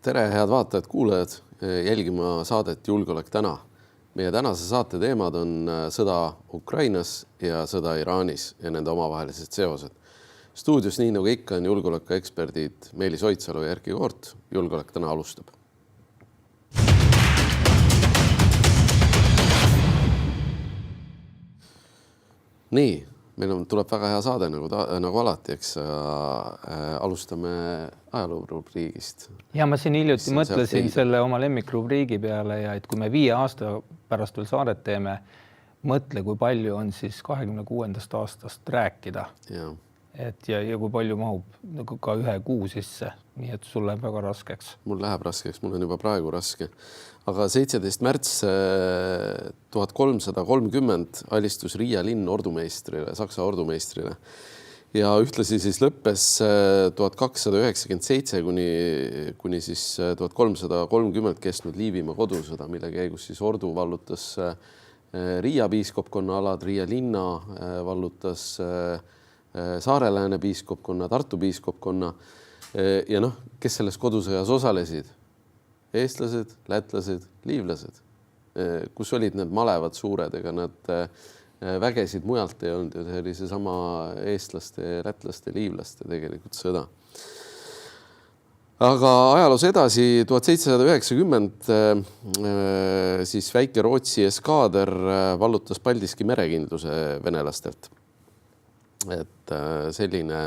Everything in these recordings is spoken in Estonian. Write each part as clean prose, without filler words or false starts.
Tere, head vaatajad, kuulajad, jälgima saadet Julgeolek täna. Meie tänase saate teemad on sõda Ukrainas ja sõda Iraanis ja nende omavahelised seosed. Stuudios nii nagu ikka on julgeolekueksperdid Meelis Oidsalu ja Erki Koort. Julgeolek täna alustab. Nii, meil tuleb väga hea saade nagu alati, eks alustame ajaloorubriigist. Ja ma siin hiljuti mõtlesin selle oma lemmikrubriigi peale ja et kui me 5 aasta pärast veel saadet teeme, mõtle, kui palju on siis 26. aastast rääkida. Ja kui palju mahub ka 1 kuu sisse. Nii et sul läheb väga raskeks. Mul läheb raskeks, mul on juba praegu raske. Aga 17. märts 1330 alistus Riia linn ordumeistrile, Saksa ordumeistrile. Ja ühtlasi siis lõppes 1297 kuni siis 1330 kestnud Liivimaa kodusõda, mille käigus siis ordu vallutas Riia piiskopkonna alad, Riia linna vallutas Saare-Lääne piiskopkonna, Tartu piiskopkonna ja kes selles kodusõjas osalesid? Eestlased, lätlased, liivlased, kus olid need malevad suured, ega nad vägesid mujalt ei olnud ja see oli seesama eestlaste, lätlaste, liivlaste tegelikult sõda. Aga ajaloos edasi 1790 siis väike Rootsi eskaader vallutas Paldiski merekindluse venelastelt. Et selline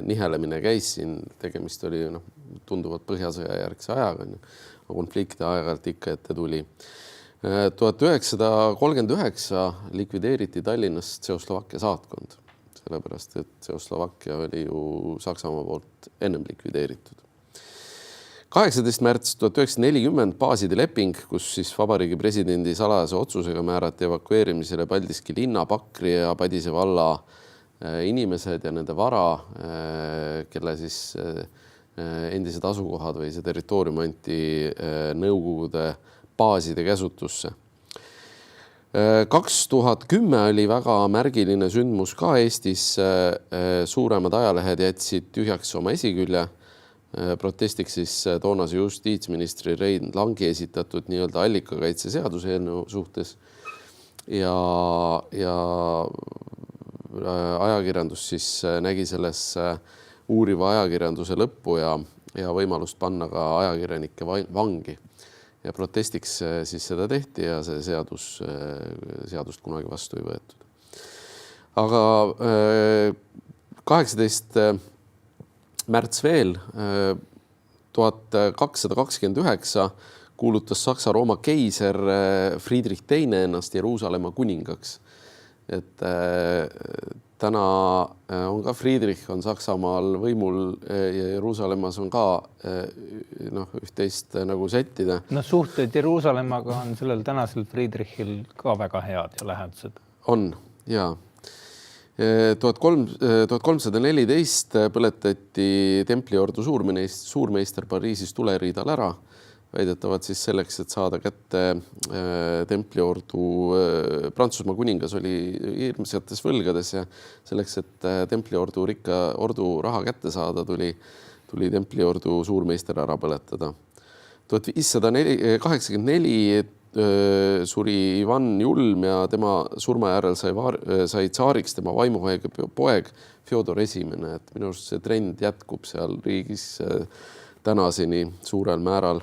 nihelemine käis siin, tegemist oli tunduvalt põhjasõja järgse ajaga, konflikti aeg-ajalt ikka ette tuli. 1939 likvideeriti Tallinnast Tšehhoslovakkia saatkond, sellepärast et Tšehhoslovakkia oli ju Saksamaa poolt ennem likvideeritud. 18. märts 1940 baaside leping, kus siis vabariigi presidendi salajase otsusega määrati evakueerimisele Paldiski linna, Pakri ja Padise valla inimesed ja nende vara, kelle siis endised asukohad või see territoorium anti Nõukogude baaside käsutusse. 2010 oli väga märgiline sündmus ka Eestis. Suuremad ajalehed jätsid tühjaks oma esikülje. Protestiks siis toonase justiitsministri Rein Langi esitatud nii-öelda allikakaitse seaduse eelnõu suhtes ja ajakirjandus siis nägi selles uuriva ajakirjanduse lõppu ja võimalust panna ka ajakirjanikke vangi. Ja protestiks siis seda tehti ja see seadust kunagi vastu ei võetud. Aga 18. märts veel 1229 kuulutas Saksa-Rooma keiser Friedrich II ennast Jeruusalemma kuningaks. Et täna on ka Friedrich on Saksamaal võimul ja Jeruusalemmas on ka üht-teist nagu sättida. Suhted Jeruusalemmaga on sellel tänasel Friedrichil ka väga head ja lähedased. On, jaa. 1314 põletati templiordu suurmeister Pariisis tuleriidal ära. Väidetavad siis selleks, et saada kätte templiordu. Prantsusmaa kuningas oli hirmsates võlgades ja selleks, et templiordu rikka ordu raha kätte saada, tuli templiordu suurmeister ära põletada. 1584 suri Ivan Julm ja tema surma järel sai tsaariks tema vaimuhaige poeg Fjodor I. Et minu arust see trend jätkub seal riigis tänaseni suurel määral.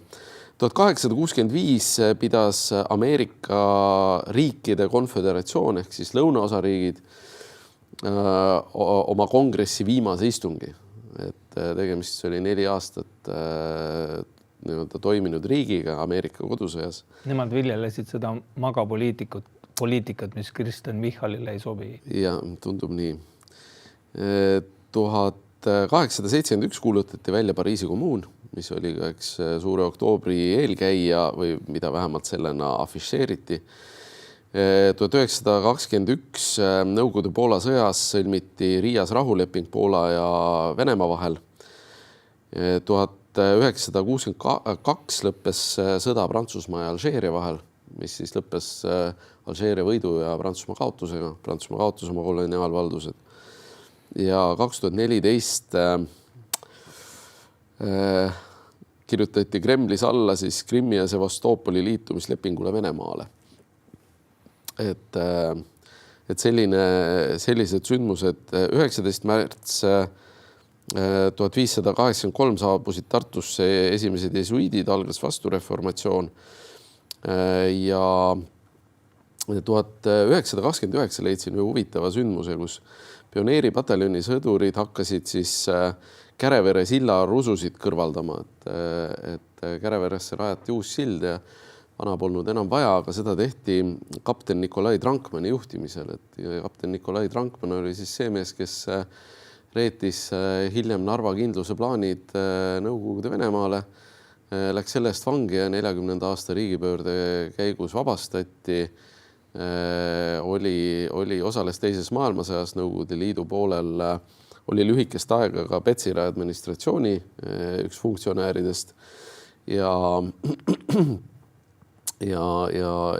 1865 pidas Ameerika riikide konföderatsioon ehk siis lõunaosariigid oma kongressi viimase istungi. Et tegemist oli 4 aastat toiminud riigiga Ameerika kodusõjas. Nemad viljelesid seda magapoliitikat, mis Kristen Michalile ei sobi. Ja, tundub nii. 1871 kuulutati välja Pariisi kommuun, mis oli ka üks suure oktoobri eelkäija või mida vähemalt sellena afišeeriti. 1921 Nõukogude Poola sõjas sõlmiti Riias rahuleping Poola ja Venemaa vahel. 1962 lõppes sõda Prantsusmaa ja Alžeeria vahel, mis siis lõppes Alžeeria võidu ja Prantsusmaa kaotusega. Prantsusmaa kaotus oma koloniaalvaldused. Ja 2014 kirjutati Kremlis alla siis Krimmi ja Sevastopoli liitumislepingule Venemaale. Et sellised sündmused 19. märts 1583 saabusid Tartusse esimesed jesuiidid, algas vastureformatsioon ja 1929 leidsin ühe huvitava sündmuse, kus pioneeripataljoni sõdurid hakkasid siis Kärevere silla rususid kõrvaldama, et Käreveresse rajati uus sild ja vana polnud enam vaja, aga seda tehti kapten Nikolai Trankmani juhtimisel, et kapten Nikolai Trankman oli siis see mees, kes reetis hiljem Narva kindluse plaanid Nõukogude Venemaale, läks selle eest vangi ja 40. aasta riigipöörde käigus vabastati. Osales teises maailmasõjas Nõukogude Liidu poolel, oli lühikest aega ka Petseri administratsiooni üks funktsionääridest ja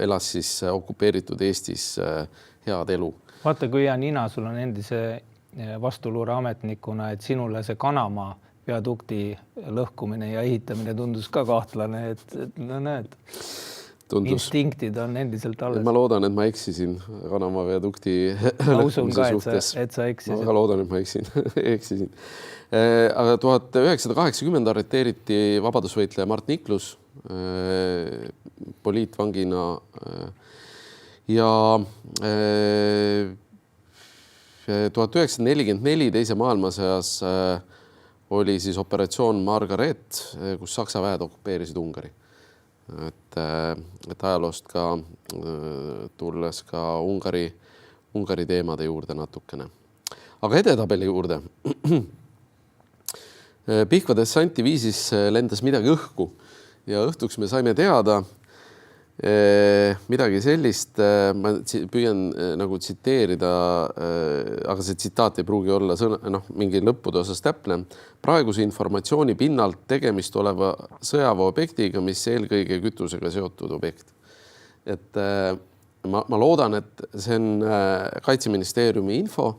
elas siis okupeeritud Eestis head elu. Vaata, kui hea nina sul on endise vastuluureametnikuna, et sinule see Kanamaa viadukti lõhkumine ja ehitamine tundus ka kahtlane, et no näed. Instinktid on endiselt alles. Ma loodan, et ma eksisin Kanamaa viadukti lõhkumise suhtes. Et sa eksisid. Ma loodan, et ma eksisin. Aga 1980 arreteeriti vabadusvõitleja Mart Niklus poliitvangina ja 1944 teise maailmasõjas oli siis operatsioon Margaret, kus Saksa väed okupeerisid Ungari. Et ajaloost ka tulles ka Ungari teemade juurde natukene. Aga edetabeli juurde. Pihkva dessanti viisis lendas midagi õhku ja õhtuks me saime teada midagi sellist, ma püüan nagu tsiteerida, aga see tsitaat ei pruugi olla mingi lõppude osas täpne. Praeguse informatsiooni pinnalt tegemist oleva sõjaväeobjektiga, mis eelkõige kütusega seotud objekt. Et ma loodan, et see on Kaitseministeeriumi info.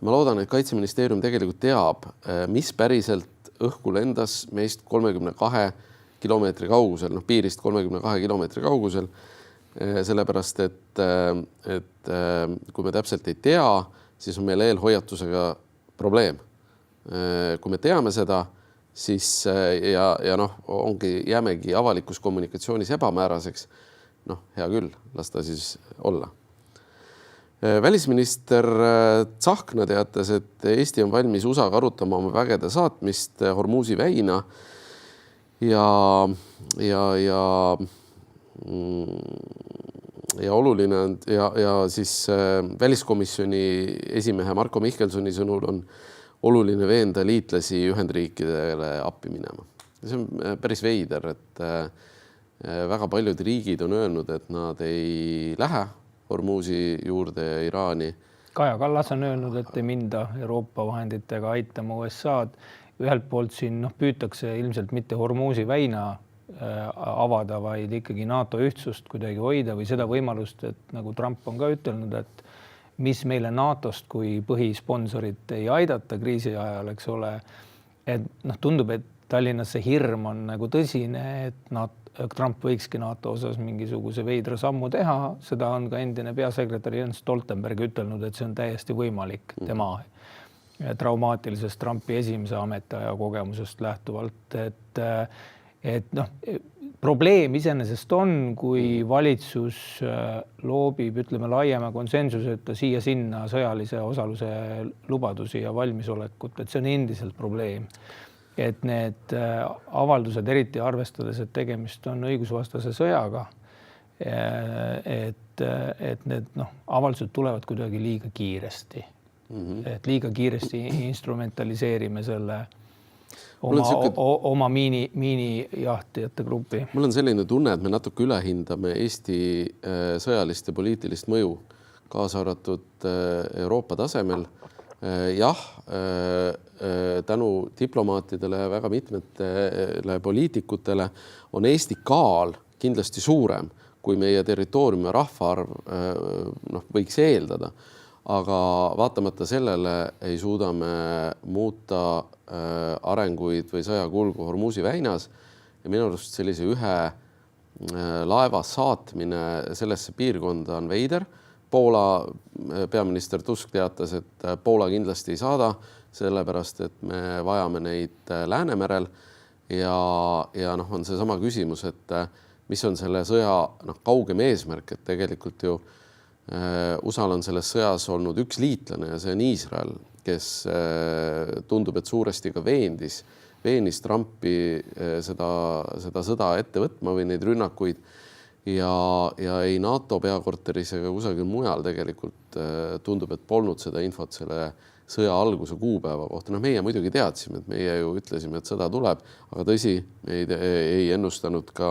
Ma loodan, et Kaitseministeerium tegelikult teab, mis päriselt õhku lendas meist 32 kilomeetri kaugusel, piirist 32 kilomeetri kaugusel, sellepärast, et kui me täpselt ei tea, siis on meil eelhoiatusega probleem. Kui me teame seda, siis jäämegi avalikus kommunikatsioonis ebamääraseks, hea küll, las ta siis olla. Välisminister Tsahkna teatas, et Eesti on valmis USA-ga arutama oma vägede saatmist Hormuzi väina ja oluline on ja siis väliskomisjoni esimehe Marko Mihkelsoni sõnul on oluline veenda liitlasi Ühendriikidele appi minema. See on päris veider, et väga paljud riigid on öelnud, et nad ei lähe Hormuzi juurde ja Iraani. Kaja Kallas on öelnud, et ei minda Euroopa vahenditega aitama USA-d. Ühelt poolt siin püütakse ilmselt mitte Hormuzi väina avada, vaid ikkagi NATO ühtsust kuidagi hoida või seda võimalust, et nagu Trump on ka ütelnud, et mis meile NATOst kui põhisponsorit ei aidata kriisi ajal, eks ole. Et tundub, et Tallinnas see hirm on nagu tõsine, et Trump võikski NATO osas mingisuguse veidra sammu teha. Seda on ka endine peasekretär Jens Stoltenberg ütelnud, et see on täiesti võimalik tema traumaatilisest Trumpi esimese ametiaja kogemusest lähtuvalt, et probleem iseenesest on, kui valitsus loobib, ütleme, laiema konsensuseta siia-sinna sõjalise osaluse lubadusi ja valmisolekut, et see on endiselt probleem. Et need avaldused, eriti arvestades, et tegemist on õigusvastase sõjaga, et need avaldused tulevad kuidagi liiga kiiresti. Et liiga kiiresti instrumentaliseerime selle oma miinijahtijate grupi. Mul on selline tunne, et me natuke ülehindame Eesti sõjalist ja poliitilist mõju, kaasa arvatud Euroopa tasemel. Jah, tänu diplomaatidele ja väga mitmetele poliitikutele on Eesti kaal kindlasti suurem, kui meie territooriumi rahvaarv võiks eeldada. Aga vaatamata sellele ei suuda me muuta arenguid või sõjakulgu Hormuzi väinas ja minu arust sellise ühe laeva saatmine sellesse piirkonda on veider. Poola peaminister Tusk teatas, et Poola kindlasti ei saada, sellepärast et me vajame neid Läänemerel ja on seesama küsimus, et mis on selle sõja kaugem eesmärk, et tegelikult ju USA-l on selles sõjas olnud üks liitlane ja see on Iisrael, kes tundub, et suuresti ka veenis Trumpi seda sõda ette võtma või neid rünnakuid ja ei NATO peakorteris ega kusagil mujal tegelikult tundub, et polnud seda infot selle sõja alguse kuupäeva kohta. Meie muidugi teadsime, et meie ju ütlesime, et sõda tuleb, aga tõsi, ei ennustanud ka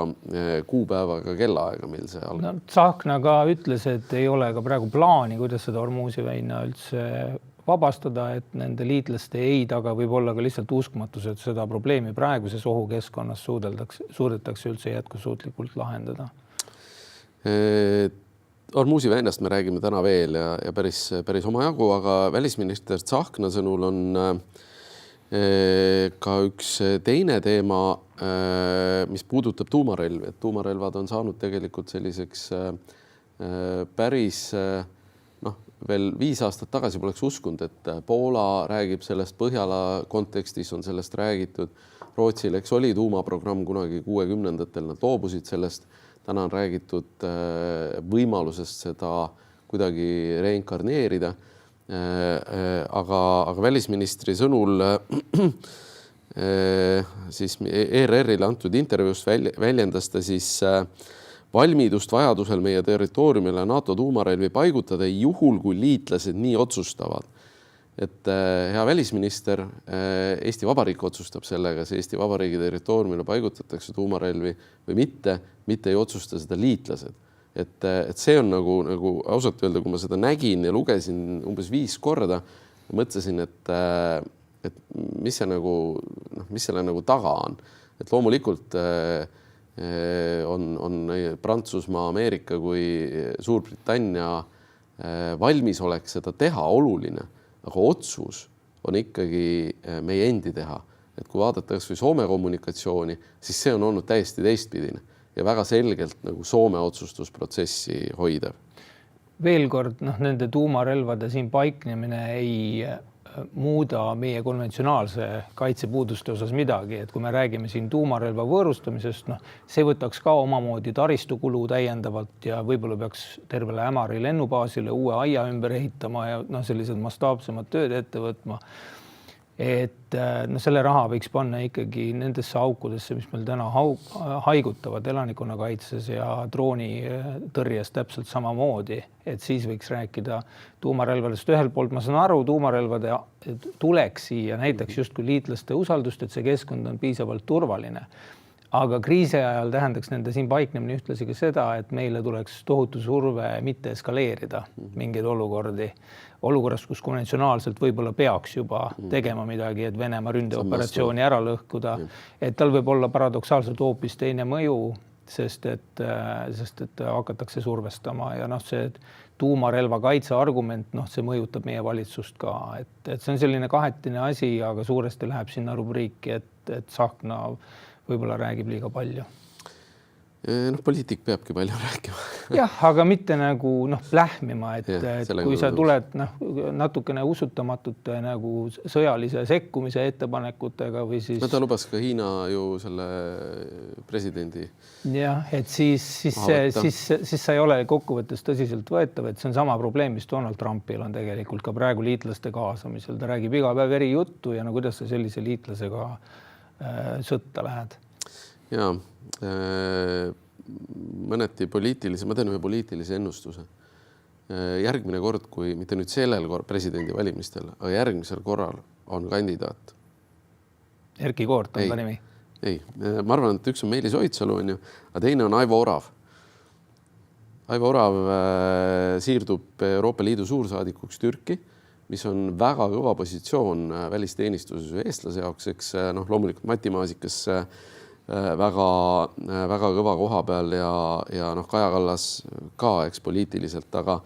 kuupäeva ega kellaaega, mil see algab. No, Tsahkna ka ütles, et ei ole ka praegu plaani, kuidas seda Hormuzi väina üldse vabastada, et nende liitlaste ei taga võib olla ka lihtsalt uskmatus, et seda probleemi praeguses ohukeskkonnas suudetakse üldse jätkusuutlikult lahendada. Hormuzi väinast me räägime täna veel ja päris omajagu, aga välisminister Tsahkna sõnul on ka üks teine teema, mis puudutab tuumarelvi, et tuumarelvad on saanud tegelikult selliseks päris veel 5 aastat tagasi poleks uskunud, et Poola räägib sellest, Põhjala kontekstis on sellest räägitud, Rootsil, eks oli tuumaprogramm kunagi 60-ndatel, nad loobusid sellest. Täna on räägitud võimalusest seda kuidagi reinkarneerida. Aga välisministri sõnul siis ERR-ile antud intervjuus väljendas ta siis valmidust vajadusel meie territooriumile NATO tuumarelvi paigutada juhul, kui liitlased nii otsustavad. Et hea välisminister, Eesti Vabariik otsustab selle, kas Eesti Vabariigi territooriumile paigutatakse tuumarelvi või mitte ei otsusta seda liitlased. Et see on nagu ausalt öelda, kui ma seda nägin ja lugesin umbes 5 korda, mõtlesin, et mis selle nagu taga on. Et loomulikult on Prantsusmaa, Ameerika kui Suurbritannia valmisolek seda teha oluline, aga otsus on ikkagi meie endi teha. Et kui vaadatakse Soome kommunikatsiooni, siis see on olnud täiesti teistpidine ja väga selgelt nagu Soome otsustusprotsessi hoidev. Veel kord, nende tuumarelvade siin paiknemine ei muuda meie konventsionaalse kaitsepuuduste osas midagi, et kui me räägime siin tuumarelva võõrustamisest, see võtaks ka omamoodi taristukulu täiendavalt ja võib-olla peaks tervele Ämari lennubaasile uue aia ümber ehitama ja sellised mastaapsemad tööd ette võtma. Et selle raha võiks panna ikkagi nendesse aukudesse, mis meil täna haigutavad elanikkonnakaitses ja droonitõrjes täpselt samamoodi. Et siis võiks rääkida tuumarelvadest. Ühelt poolt ma saan aru, tuumarelvade tuleks siia näiteks justkui liitlaste usaldust, et see keskkond on piisavalt turvaline. Aga kriisi ajal tähendaks nende siin paiknemine ühtlasi ka seda, et meile tuleks tohutu surve mitte eskaleerida mingeid olukorras, kus konventsionaalselt võib-olla peaks juba tegema midagi, et Venemaa ründeoperatsiooni ära lõhkuda. Et tal võib olla paradoksaalselt hoopis teine mõju, sest et hakatakse survestama ja see tuumarelva kaitse argument, see mõjutab meie valitsust ka. Et see on selline kahetine asi, aga suuresti läheb sinna rubriiki, et Tsahkna võib-olla räägib liiga palju. Poliitik peabki palju rääkima. Jah, aga mitte nagu plähmima, et kui sa tuled natukene usutamatute nagu sõjalise sekkumise ettepanekutega või siis... Ta lubas ka Hiina ju selle presidendi. Jah, et siis sa ei ole kokkuvõttes tõsiselt võetav, et see on sama probleem, mis Donald Trumpil on tegelikult ka praegu liitlaste kaasamisel. Ta räägib iga päev eri juttu ja kuidas sa sellise liitlasega sõtta lähed. Jaa, mõneti poliitilise, ma teen ühe poliitilise ennustuse. Järgmine kord, kui mitte nüüd sellel presidendi valimistel, aga järgmisel korral on kandidaat. Erki Koort on ka nimi? Ei, ma arvan, et üks on Meelis Oidsalu, aga teine on Aivo Orav. Aivo Orav siirdub Euroopa Liidu suursaadikuks Türki, mis on väga kõva positsioon välisteenistuses eestlase jaoks, eks loomulikult Mati Maasikas väga kõva koha peal ja Kaja Kallas ka eks poliitiliselt, aga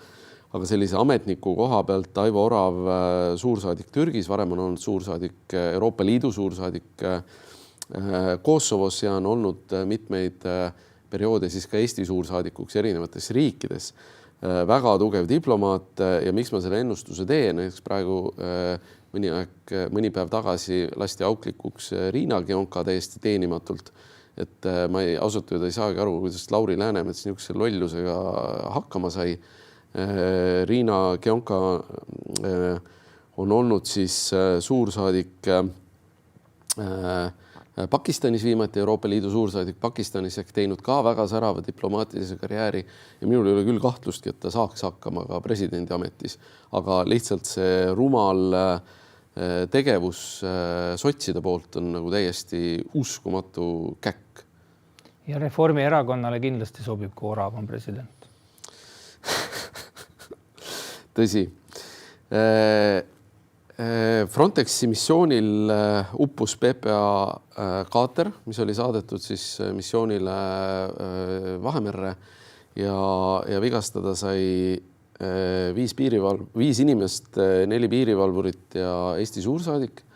sellise ametniku koha pealt Aivo Orav suursaadik Türgis, varem on olnud suursaadik Euroopa Liidu suursaadik Kosovos ja on olnud mitmeid perioode siis ka Eesti suursaadikuks erinevates riikides. Väga tugev diplomaat ja miks ma selle ennustuse teen, näiteks praegu mõni päev tagasi lasti auklikuks Riina Gionka täiesti teenimatult, et ma ausalt öelda ei saagi aru, kuidas Lauri Läänemets niisuguse lollusega hakkama sai. Riina Gionka on olnud siis suursaadik Pakistanis viimati, Euroopa Liidu suursaadik Pakistanis ehk teinud ka väga särava diplomaatilise karjääri ja minul ei ole küll kahtlustki, et ta saaks hakkama ka presidendi ametis, aga lihtsalt see rumal tegevus sotside poolt on nagu täiesti uskumatu käkk. Ja Reformierakonnale kindlasti sobib, kui Orav on president. Tõsi. Frontexi missioonil uppus PPA kaater, mis oli saadetud siis missioonile Vahemerre ja vigastada sai 5 inimest, 4 piirivalvurit ja Eesti suursaadik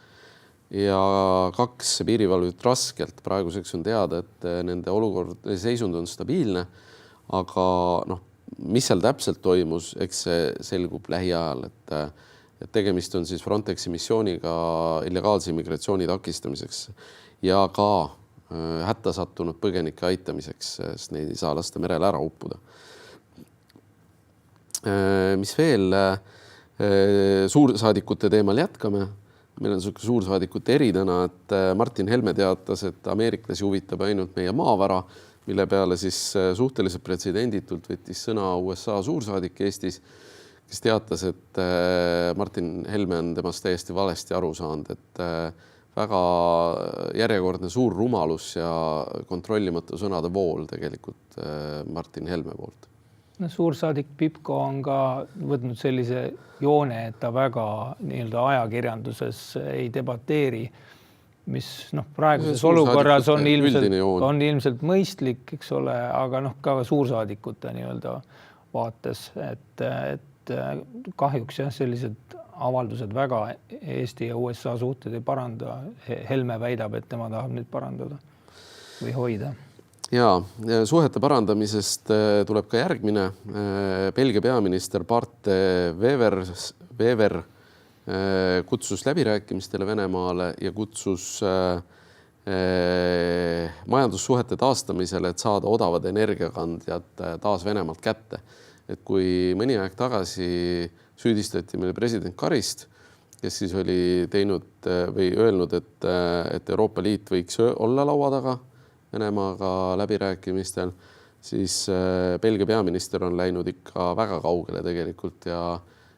ja 2 piirivalvurit raskelt. Praeguseks on teada, et nende seisund on stabiilne, aga mis seal täpselt toimus, eks see selgub lähiajal, et tegemist on siis Frontexi missiooniga illegaalse immigratsiooni takistamiseks ja ka hätta sattunud põgenike aitamiseks, sest neid ei saa lasta merele ära uppuda. Mis veel suursaadikute teemal jätkame? Meil on suursaadikute eri täna, et Martin Helme teatas, et ameeriklasi huvitab ainult meie maavara, mille peale siis suhteliselt pretsedenditult võttis sõna USA suursaadik Eestis, kes teatas, et Martin Helme on temast täiesti valesti aru saanud, et väga järjekordne suur rumalus ja kontrollimatu sõnade vool tegelikult Martin Helme poolt. Suursaadik Pipko on ka võtnud sellise joone, et ta väga nii-öelda ajakirjanduses ei debateeri, mis praeguses olukorras on ilmselt mõistlik, eks ole, aga ka suursaadikute nii-öelda vaates, et kahjuks sellised avaldused väga Eesti ja USA suhted ei paranda. Helme väidab, et tema tahab nüüd parandada või hoida. Ja suhete parandamisest tuleb ka järgmine. Belgia peaminister Bart Wever kutsus läbirääkimistele Venemaale ja kutsus majandussuhete taastamisele, et saada odavad energiakandjad taas Venemaalt kätte. Et kui mõni aeg tagasi süüdistati meil president Karist, kes siis oli teinud või öelnud, et Euroopa Liit võiks olla laua taga Venemaaga läbirääkimistel, siis Belgia peaminister on läinud ikka väga kaugele tegelikult.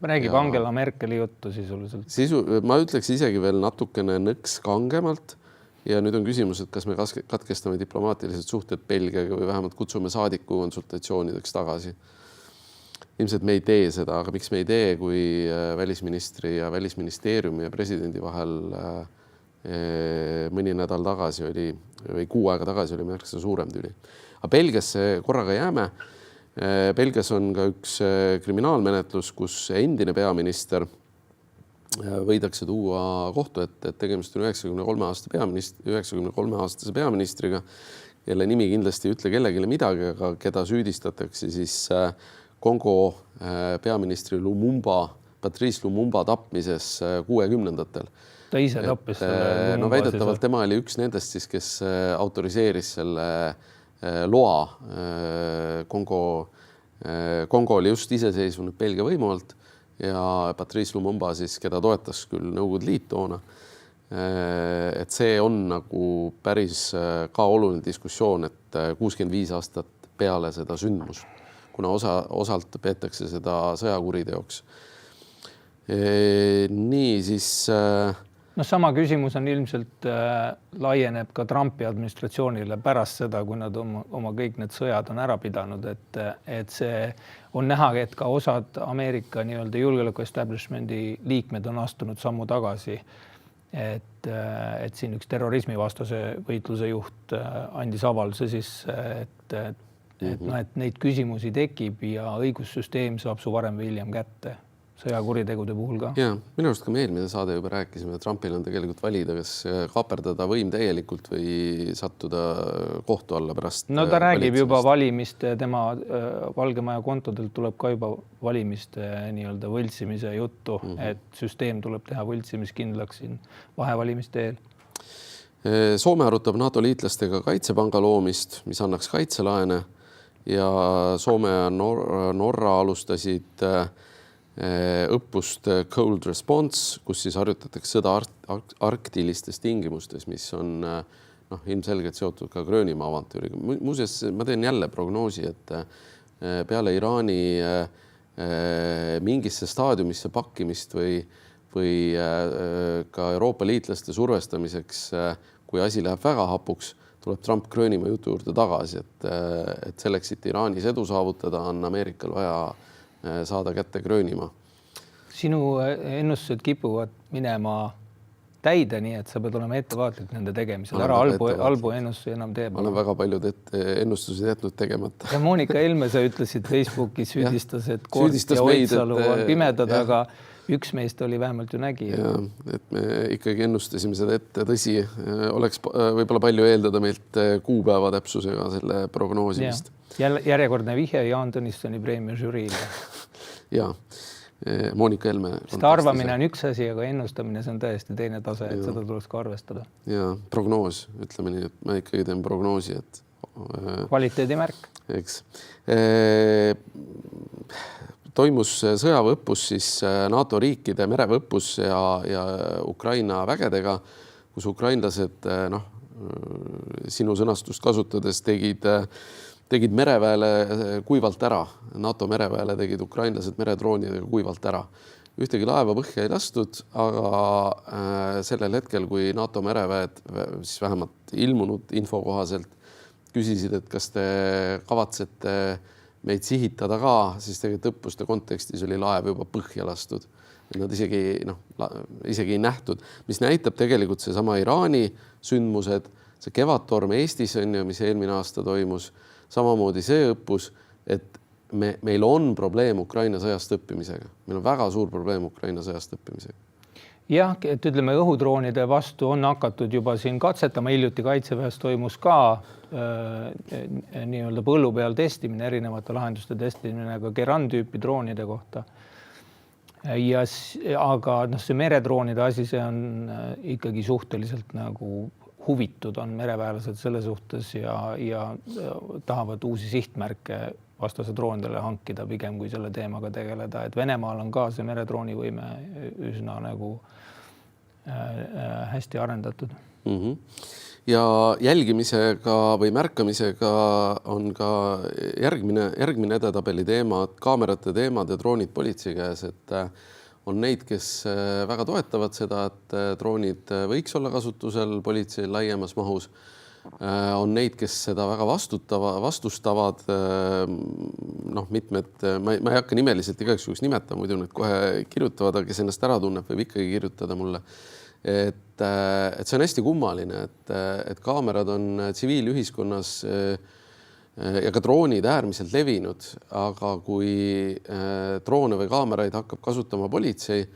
Räägib Angela Merkeli juttu sisuliselt. Ma ütleks isegi veel natukene nõks kangemalt ja nüüd on küsimus, et kas me katkestame diplomaatilised suhted Belgiaga või vähemalt kutsume saadiku konsultatsioonideks tagasi. Ilmselt me ei tee seda, aga miks me ei tee, kui välisministri ja välisministeeriumi ja presidendi vahel mõni nädal tagasi oli või kuu aega tagasi oli märksa suurem tüli. Aga Belgiasse korraga jääme. Belgias on ka üks kriminaalmenetlus, kus endine peaminister võidakse tuua kohtu, et tegemist on 93-aastase peaministriga, kelle nimi kindlasti ei ütle kellelegi midagi, aga keda süüdistatakse siis Kongo peaministri Patrice Lumumba tapmises 60-ndatel. Ta ise tappis. Väidetavalt tema oli üks nendest siis, kes autoriseeris selle loa. Kongo oli just iseseisvunud Belgia võimu alt ja Patrice Lumumba siis, keda toetas küll Nõukogude Liit toona. Et see on nagu päris ka oluline diskussioon, et 65 aastat peale seda sündmus, kuna osalt peetakse seda sõjakuriteoks. Nii siis... sama küsimus on ilmselt laieneb ka Trumpi administratsioonile pärast seda, kui nad oma kõik need sõjad on ära pidanud, et see on näha, et ka osad Ameerika nii-öelda julgeoleku establishmendi liikmed on astunud sammu tagasi. Et siin üks terrorismivastase võitluse juht andis avalduse siis, et neid küsimusi tekib ja õigussüsteem saab su varem või hiljem kätte. sõjakuritegude puhul ka. Ja, minu arust ka me eelmine saade juba rääkisime, et Trumpil on tegelikult valida, kas kaaperdada võim täielikult või sattuda kohtu alla pärast. No ta räägib juba valimiste, tema Valge Maja kontodelt tuleb ka juba valimiste nii-öelda võltsimise juttu, et süsteem tuleb teha võltsimiskindlaks siin vahevalimiste eel. Soome arutab NATO liitlastega kaitsepanga loomist, mis annaks kaitselaene ja Soome ja Norra alustasid õppust Cold Response, kus siis harjutatakse sõda arktilistes tingimustes, mis on ilmselgelt seotud ka Gröönimaa avantüüriga. Muuseas, ma teen jälle prognoosi, et peale Iraani mingisse staadiumisse pakkimist või ka Euroopa liitlaste survestamiseks, kui asi läheb väga hapuks, tuleb Trump Gröönimaa jutu juurde tagasi, et selleks, et Iraanis edu saavutada, on Ameerikal vaja saada kätte Gröönimaa. Sinu ennustused kipuvad minema täide, nii et sa pead olema ettevaatlik nende tegemisel. Ära albu ennustusi enam teeb. Ma olen väga paljud ennustused jätnud tegemata. Ja Monika Helme, sa ütlesid Facebookis, süüdistas, et Koort ja Oidsalu on pimedad, aga üks meist oli vähemalt ju nägi. Ja, et me ikkagi ennustasime seda ette. Tõsi, oleks võib-olla palju eeldada meilt kuupäeva täpsusega selle prognoosimist. Järjekordne vihje Jaan Tõnissoni preemia žüriile. Ja, Monika Helme. Seda arvamine on üks asi, aga ennustamine see on täiesti teine tase, et seda tuleks ka arvestada. Ja, prognoos, ütleme nii, et ma ikkagi teen prognoosi, et kvaliteedimärk. Eks. Toimus sõjaväeõppus siis NATO riikide mereväeõppus ja Ukraina vägedega, kus ukrainlased, sinu sõnastust kasutades tegid mereväele kuivalt ära. NATO mereväele tegid ukrainlased meredroonidega kuivalt ära. Ühtegi laeva põhja ei lastud, aga sellel hetkel, kui NATO mereväed siis vähemalt ilmunud info kohaselt küsisid, et kas te kavatsete meid sihitada ka, siis tegelikult õppuste kontekstis oli laev juba põhja lastud. Nad isegi ei nähtud, mis näitab tegelikult seesama Iraani sündmused, see kevadtorm Eestis on ju, mis eelmine aasta toimus, samamoodi see õppus, et meil on probleem Ukraina sõjast õppimisega. Meil on väga suur probleem Ukraina sõjast õppimisega. Jah, et ütleme, õhudroonide vastu on hakatud juba siin katsetama. Hiljuti Kaitseväes toimus ka nii-öelda põllu peal testimine, erinevate lahenduste testimine ka Geran-tüüpi droonide kohta. Aga see meredroonide asi, see on ikkagi suhteliselt nagu huvitud on mereväelased selle suhtes ja tahavad uusi sihtmärke vastase droonidele hankida pigem kui selle teemaga tegeleda. Et Venemaal on ka see meredroonivõime üsna nagu hästi arendatud. Ja jälgimisega või märkamisega on ka järgmine edetabeli teema, kaamerate teemad ja droonid politsei käes, et on neid, kes väga toetavad seda, et droonid võiks olla kasutusel politseil laiemas mahus. On neid, kes seda väga vastustavad. Mitmed, ma ei hakka nimeliselt igaks juhuks nimetama, muidu need kohe kirjutavad, aga kes ennast ära tunneb, võib ikkagi kirjutada mulle. Et see on hästi kummaline, et kaamerad on tsiviilühiskonnas ja ka droonid äärmiselt levinud, aga kui droone või kaameraid hakkab kasutama politsei,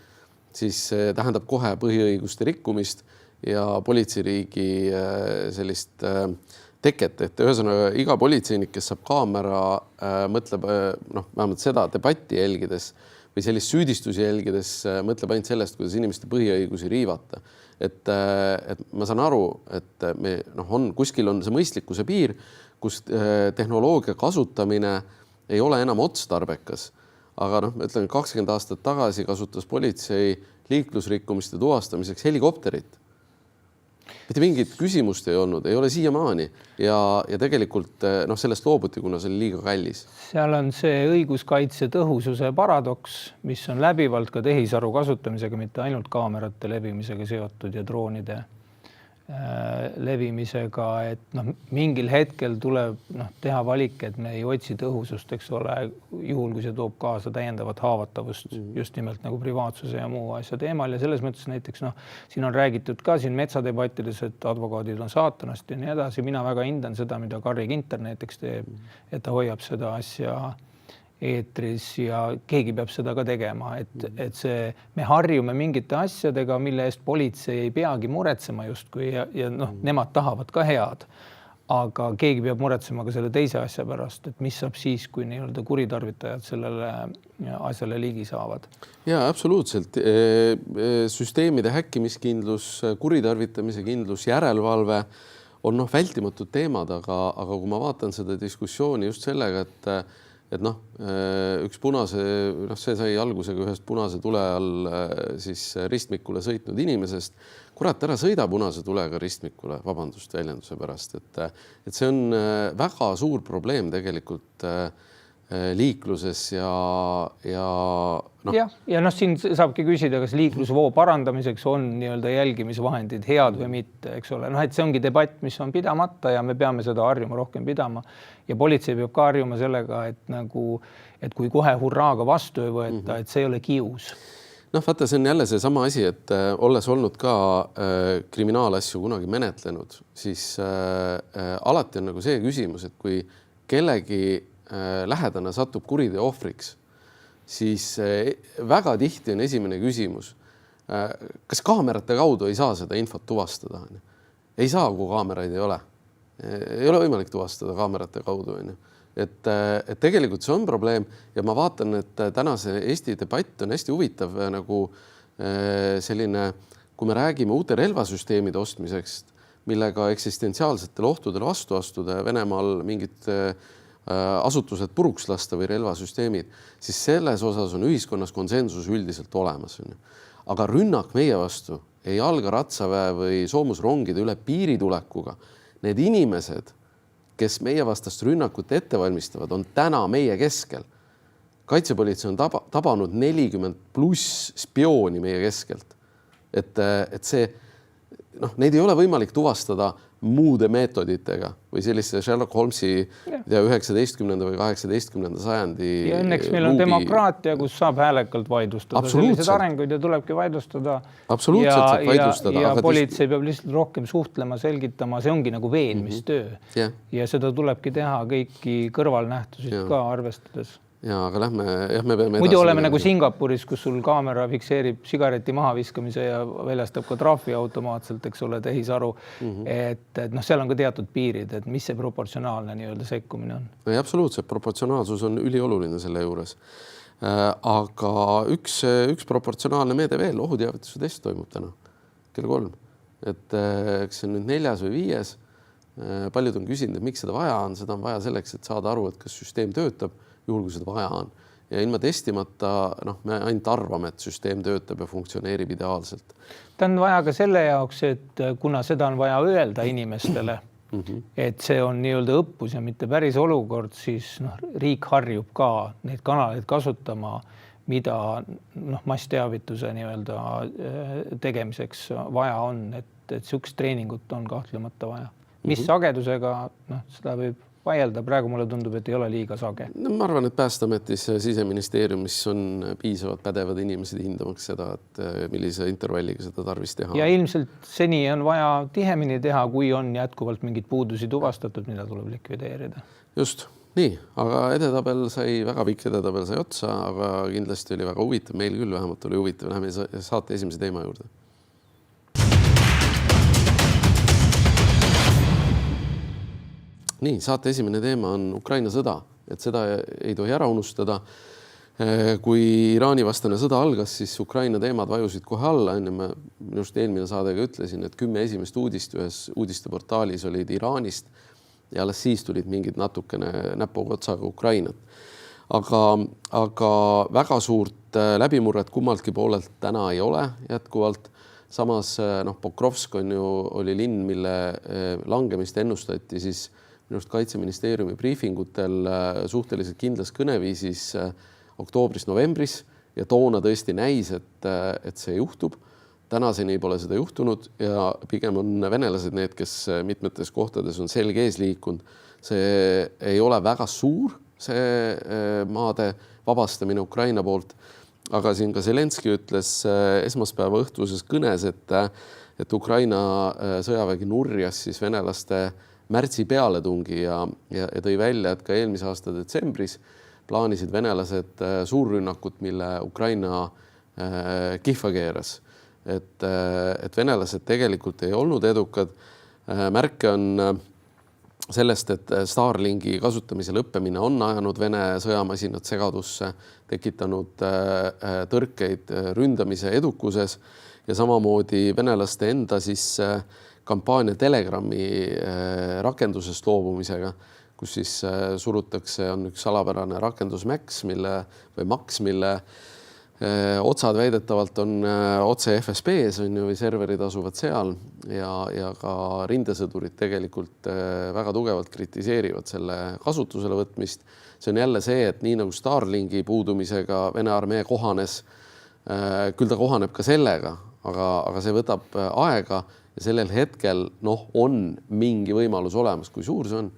siis tähendab kohe põhiõiguste rikkumist ja politseiriigi sellist teket, et ühesõnaga iga politseinik, kes saab kaamera, mõtleb vähemalt seda debatti jälgides või sellist süüdistusi jälgides, mõtleb ainult sellest, kuidas inimeste põhiõigusi riivata. Et ma saan aru, et kuskil on see mõistlikkuse piir, kus tehnoloogia kasutamine ei ole enam otstarbekas. Aga ütlen, 20 aastat tagasi kasutas politsei liiklusrikkumiste tuvastamiseks helikopterit. Mitte mingit küsimust ei olnud, ei ole siiamaani ja tegelikult sellest loobuti, kuna see oli liiga kallis. Seal on see õiguskaitse tõhususe paradoks, mis on läbivalt ka tehisaru kasutamisega, mitte ainult kaamerate levimisega seotud ja droonide levimisega, et mingil hetkel tuleb teha valik, et me ei otsi tõhusust, eks ole, juhul kui see toob kaasa täiendavat haavatavust just nimelt nagu privaatsuse ja muu asja teemal ja selles mõttes näiteks siin on räägitud ka siin metsadebattides, et advokaadid on saatanast ja nii edasi. Mina väga hindan seda, mida Carri Ginter näiteks teeb, et ta hoiab seda asja eetris ja keegi peab seda ka tegema, et see, me harjume mingite asjadega, mille eest politsei ei peagi muretsema justkui ja noh, nemad tahavad ka head. Aga keegi peab muretsema ka selle teise asja pärast, et mis saab siis, kui nii-öelda kuritarvitajad sellele asjale ligi saavad. Ja, absoluutselt. Süsteemide häkkimiskindlus, kuritarvitamise kindlus, järelevalve on vältimatud teemad, aga kui ma vaatan seda diskussiooni just sellega, et üks see sai algusega ühest punase tule all siis ristmikule sõitnud inimesest. Kurat, ära sõida punase tulega ristmikule, vabandust väljenduse pärast, et see on väga suur probleem tegelikult liikluses ja siin saabki küsida, kas liiklusvoo parandamiseks on nii-öelda jälgimisvahendid head või mitte, eks ole. Et see ongi debatt, mis on pidamata ja me peame seda harjuma rohkem pidama ja politsei peab ka harjuma sellega, et kui kohe hurraaga vastu ei võeta, et see ei ole kius. Vaata, see on jälle see sama asi, et olles olnud ka kriminaalasju kunagi menetlenud, siis alati on see küsimus, et kui kellegi lähedane satub kuriteo ohvriks, siis väga tihti on esimene küsimus, kas kaamerate kaudu ei saa seda infot tuvastada? Ei saa, kui kaameraid ei ole. Ei ole võimalik tuvastada kaamerate kaudu. Et tegelikult see on probleem ja ma vaatan, et tänase Eesti debatt on hästi huvitav selline, kui me räägime uute relvasüsteemide ostmiseks, millega eksistentsiaalsetele ohtudele vastu astuda ja Venemaal mingid asutused puruks lasta või relvasüsteemid, siis selles osas on ühiskonnas konsensus üldiselt olemas. Aga rünnak meie vastu ei alga ratsaväe või soomusrongide üle piiritulekuga. Need inimesed, kes meie vastast rünnakut ette valmistavad, on täna meie keskel. Kaitsepolitsei on tabanud 40+ spiooni meie keskelt. Et see, neid ei ole võimalik tuvastada muude meetoditega või sellise Sherlock Holmesi 19. või 18. sajandi ja õnneks meil on demokraatia, kus saab häälekalt vaidlustada sellised arenguid ja tulebki vaidlustada. Absoluutselt saab vaidlustada. Ja politsei peab lihtsalt rohkem suhtlema, selgitama, see ongi nagu veenmistöö. Ja seda tulebki teha kõiki kõrvalnähtusid ka arvestades. Ja, aga me peame muidu oleme nagu Singapuris, kus sul kaamera fikseerib sigareti mahaviskamise ja väljastab ka trahvi automaatselt, eks ole, tehisaru. Et seal on ka teatud piirid, et mis see proportsionaalne nii-öelda sekkumine on. Ja, absoluutselt, proportsionaalsus on ülioluline selle juures. Aga üks proportsionaalne meede veel, ohuteavituse test toimub täna kell 3. Et eks see on nüüd 4. või 5. Paljud on küsinud, et miks seda vaja on. Seda on vaja selleks, et saada aru, et kas süsteem töötab, juhul kui seda vaja on. Ja ilma testimata, me ainult arvame, et süsteem töötab ja funktsioneerib ideaalselt. Ta on vaja ka selle jaoks, et kuna seda on vaja öelda inimestele, et see on nii-öelda õppus ja mitte päris olukord, siis riik harjub ka neid kanaleid kasutama, mida massteavituse nii-öelda tegemiseks vaja on, et sihukest treeningut on kahtlemata vaja. Mis sagedusega, seda võib vaielda, praegu mulle tundub, et ei ole liiga sage. Ma arvan, et Päästeametis ja Siseministeeriumis on piisavad pädevad inimesed hindamaks seda, et millise intervalliga seda tarvis teha. Ja ilmselt seni on vaja tihemini teha, kui on jätkuvalt mingid puudusi tuvastatud, mida tuleb likvideerida. Just, nii, aga väga pikk edetabel sai otsa, aga kindlasti oli väga huvitav, meil küll vähemalt oli huvitav. Läheme saate esimese teema juurde. Nii, saate esimene teema on Ukraina sõda, et seda ei tohi ära unustada. Kui Iraani vastane sõda algas, siis Ukraina teemad vajusid kohe alla. Ma just eelmine saadega ütlesin, et 10 esimest uudist ühes uudisteportaalis olid Iraanist ja alles siis tulid mingid natukene näpuga otsaga Ukrainat. Aga väga suurt läbimurret kummaltki poolelt täna ei ole jätkuvalt. Samas Pokrovsk oli linn, mille langemist ennustati siis minust Kaitseministeeriumi briifingutel suhteliselt kindlas kõneviisis oktoobris-novembris ja toona tõesti näis, et see juhtub. Tänaseni pole seda juhtunud ja pigem on venelased need, kes mitmetes kohtades on selge ees liikunud. See ei ole väga suur, see maade vabastamine Ukraina poolt, aga siin ka Zelenski ütles esmaspäeva õhtuses kõnes, et Ukraina sõjavägi nurjas siis venelaste märtsi pealetungi ja tõi välja, et ka eelmise aasta detsembris plaanisid venelased suurrünnakut, mille Ukraina kihva keeras. Et venelased tegelikult ei olnud edukad. Märke on sellest, et Starlinki kasutamise lõppemine on ajanud Vene sõjamasinad segadusse, tekitanud tõrkeid ründamise edukuses ja samamoodi venelaste enda siis kampaania Telegrami rakendusest loobumisega, kus siis surutakse, on üks salapärane rakendus Max, mille otsad väidetavalt on otse FSB-s on ju, või serverid asuvad seal ja ka rindesõdurid tegelikult väga tugevalt kritiseerivad selle kasutusele võtmist. See on jälle see, et nii nagu Starlinki puudumisega Vene armee kohanes, küll ta kohaneb ka sellega, aga see võtab aega ja sellel hetkel on mingi võimalus olemas, kui suur see on.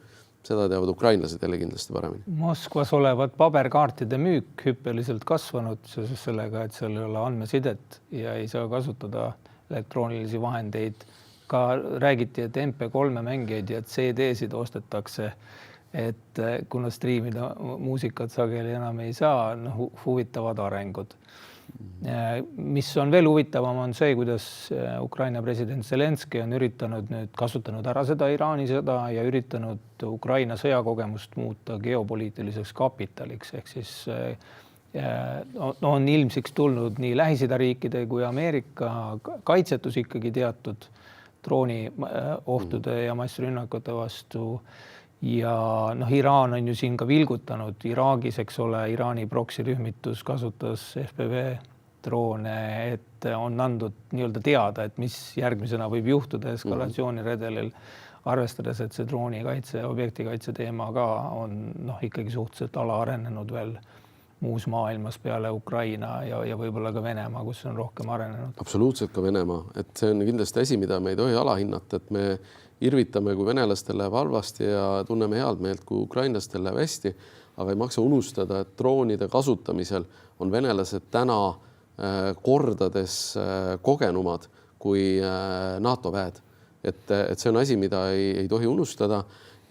Seda teavad ukrainlased jälle kindlasti paremini. Moskvas olevat paberkaartide müük hüppeliselt kasvanud seoses sellega, et seal ei ole andmesidet ja ei saa kasutada elektroonilisi vahendeid. Ka räägiti, et MP3 mängijaid ja CD-sid ostetakse, et kuna striimida muusikat sageli enam ei saa, huvitavad arengud. Mis on veel huvitavam on see, kuidas Ukraina president Zelenski on üritanud nüüd kasutanud ära seda Iraani sõda ja üritanud Ukraina sõjakogemust muuta geopoliitiliseks kapitaliks. Ehk siis on ilmsiks tulnud nii Lähis-Ida riikide kui Ameerika kaitsetus ikkagi teatud drooni ohtude ja massrünnakute vastu. Ja Iraan on ju siin ka vilgutanud Iraagis, eks ole, Iraani proksirühmitus kasutas FPV droone, et on andnud nii-öelda teada, et mis järgmisena võib juhtuda eskalatsiooniredelil, arvestades, et see droonikaitse, objektikaitse teema ka on ikkagi suhteliselt alaarenenud veel muus maailmas peale Ukraina ja võib-olla ka Venemaa, kus on rohkem arenenud. Absoluutselt ka Venemaa, et see on kindlasti asi, mida me ei tohi alahinnata, et me irvitame, kui venelastel läheb halvasti ja tunneme head meelt, kui ukrainlastel läheb hästi, aga ei maksa unustada, et droonide kasutamisel on venelased täna kordades kogenumad kui NATO väed. Et see on asi, mida ei tohi unustada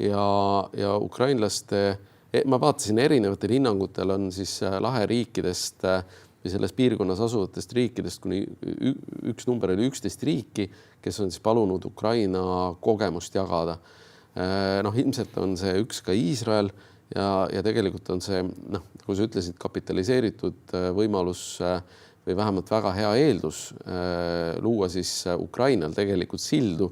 ja ukrainlaste, ma vaatasin erinevatel hinnangutel on siis laheriikidest või selles piirkonnas asuvatest riikidest kuni üks number oli 11 riiki, kes on siis palunud Ukraina kogemust jagada. Ilmselt on see üks ka Iisrael ja tegelikult on see, kui sa ütlesid, kapitaliseeritud võimalus või vähemalt väga hea eeldus luua siis Ukrainal tegelikult sildu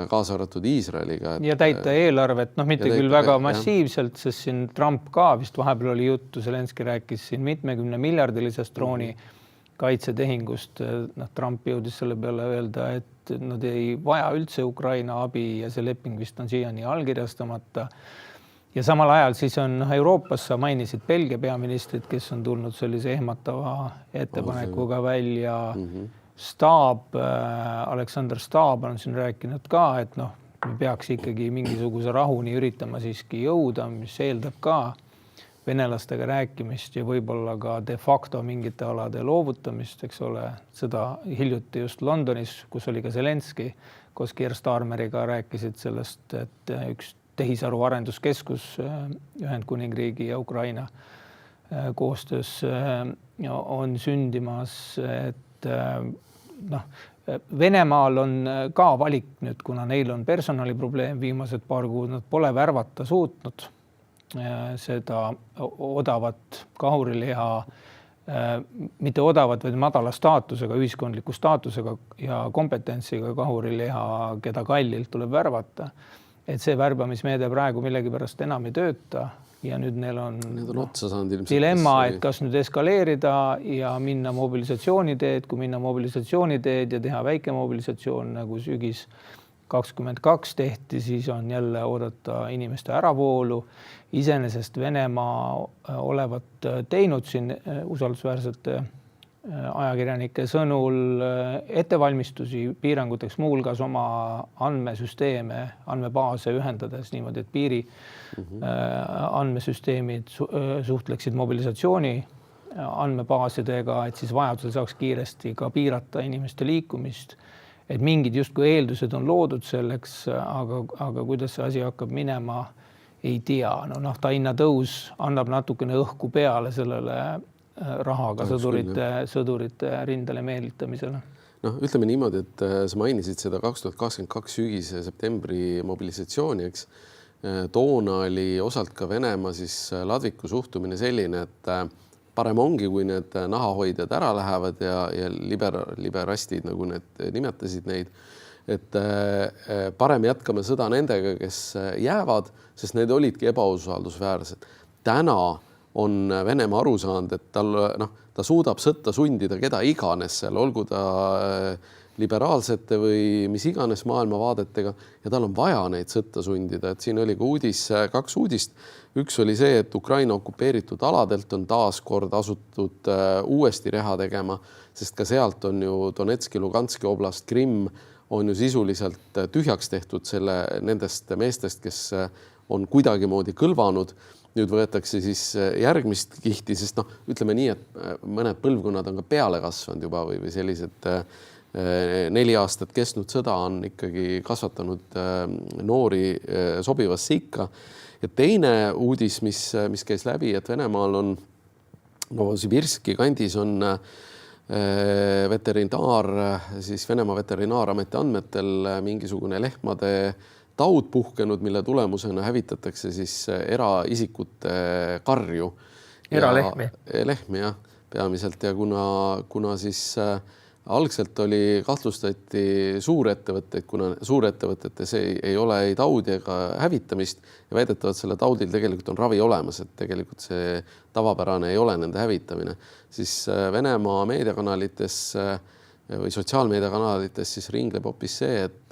kaasa arvatud Iisraeliga. Ja täita eelarvet, mitte küll väga massiivselt, sest siin Trump ka vist vahepeal oli juttu, Zelenski rääkis siin 70 miljardilisest drooni kaitsetehingust. Trump jõudis selle peale öelda, et nad ei vaja üldse Ukraina abi ja see leping vist on siiani allkirjastamata. Ja samal ajal siis on Euroopas, sa mainisid Belgia peaministrit, kes on tulnud sellise ehmatava ettepanekuga välja. Alexander Staab on siin rääkinud ka, et me peaks ikkagi mingisuguse rahuni üritama siiski jõuda, mis eeldab ka venelastega rääkimist ja võib-olla ka de facto mingite alade loovutamist, eks ole. Seda hiljuti just Londonis, kus oli ka Zelenski, koos Keir Starmeriga rääkisid sellest, et üks tehisaru arenduskeskus Ühendkuningriigi ja Ukraina koostöös on sündimas, et Venemaal on ka valik nüüd, kuna neil on personaliprobleem viimased paar kuud, nad pole värvata suutnud seda odavat kahuriliha, mitte odavat, vaid madala staatusega, ühiskondliku staatusega ja kompetentsiga kahuriliha, keda kallilt tuleb värvata. Et see värbamismeede praegu millegipärast enam ei tööta ja nüüd neil on dilemma, et kas nüüd eskaleerida ja minna mobilisatsiooniteed, kui minna mobilisatsiooniteed ja teha väike mobilisatsioon, nagu sügis 22 tehti, siis on jälle oodata inimeste äravoolu. Iseenesest Venemaa olevat teinud siin usaldusväärsete ajakirjanike sõnul ettevalmistusi piiranguteks, muulgas oma andmesüsteeme, andmebaase ühendades niimoodi, et piiri andmesüsteemid suhtleksid mobilisatsiooni andmebaasidega, et siis vajadusel saaks kiiresti ka piirata inimeste liikumist. Et mingid justkui eeldused on loodud selleks, aga kuidas see asi hakkab minema ei tea, no nafta hinna tõus annab natukene õhku peale sellele rahaga sõdurite rindele meelitamisele. Ütleme niimoodi, et sa mainisid seda 2022 sügise septembri mobilisatsiooni, eks. Toona oli osalt ka Venemaa siis ladviku suhtumine selline, et parem ongi, kui need nahahoidjad ära lähevad ja liberastid, nagu need nimetasid neid, et parem jätkame sõda nendega, kes jäävad, sest need olidki ebausaldusväärsed. Täna on Venemaa aru saanud, et ta suudab sõtta sundida keda iganes seal, olgu ta liberaalsete või mis iganes maailmavaadetega ja tal on vaja neid sõtta sundida. Et siin oli ka kaks uudist. Üks oli see, et Ukraina okupeeritud aladelt on taas kord asutud uuesti reha tegema, sest ka sealt on ju Donetski, Luganski oblast, Krimm on ju sisuliselt tühjaks tehtud nendest meestest, kes on kuidagimoodi kõlvanud. Nüüd võetakse siis järgmist kihti, sest ütleme nii, et mõned põlvkonnad on ka peale kasvanud juba või sellised 4 aastat kestnud sõda on ikkagi kasvatanud noori sobivasse ikka. Ja teine uudis, mis käis läbi, et Venemaal on Novosibirski kandis on Venemaa veterinaarameti andmetel mingisugune lehmade taud puhkenud, mille tulemusena hävitatakse siis eraisikute karju. Eralehmi? Lehmi, jah, peamiselt. Ja kuna siis algselt kahtlustati suurettevõtteid, kuna suurettevõtetes ei ole ei taudi ega hävitamist ja väidetavalt selle taudil tegelikult on ravi olemas, et tegelikult see tavapärane ei ole nende hävitamine, siis Venemaa meediakanalites või sotsiaalmeediakanalites siis ringleb hoopis see, et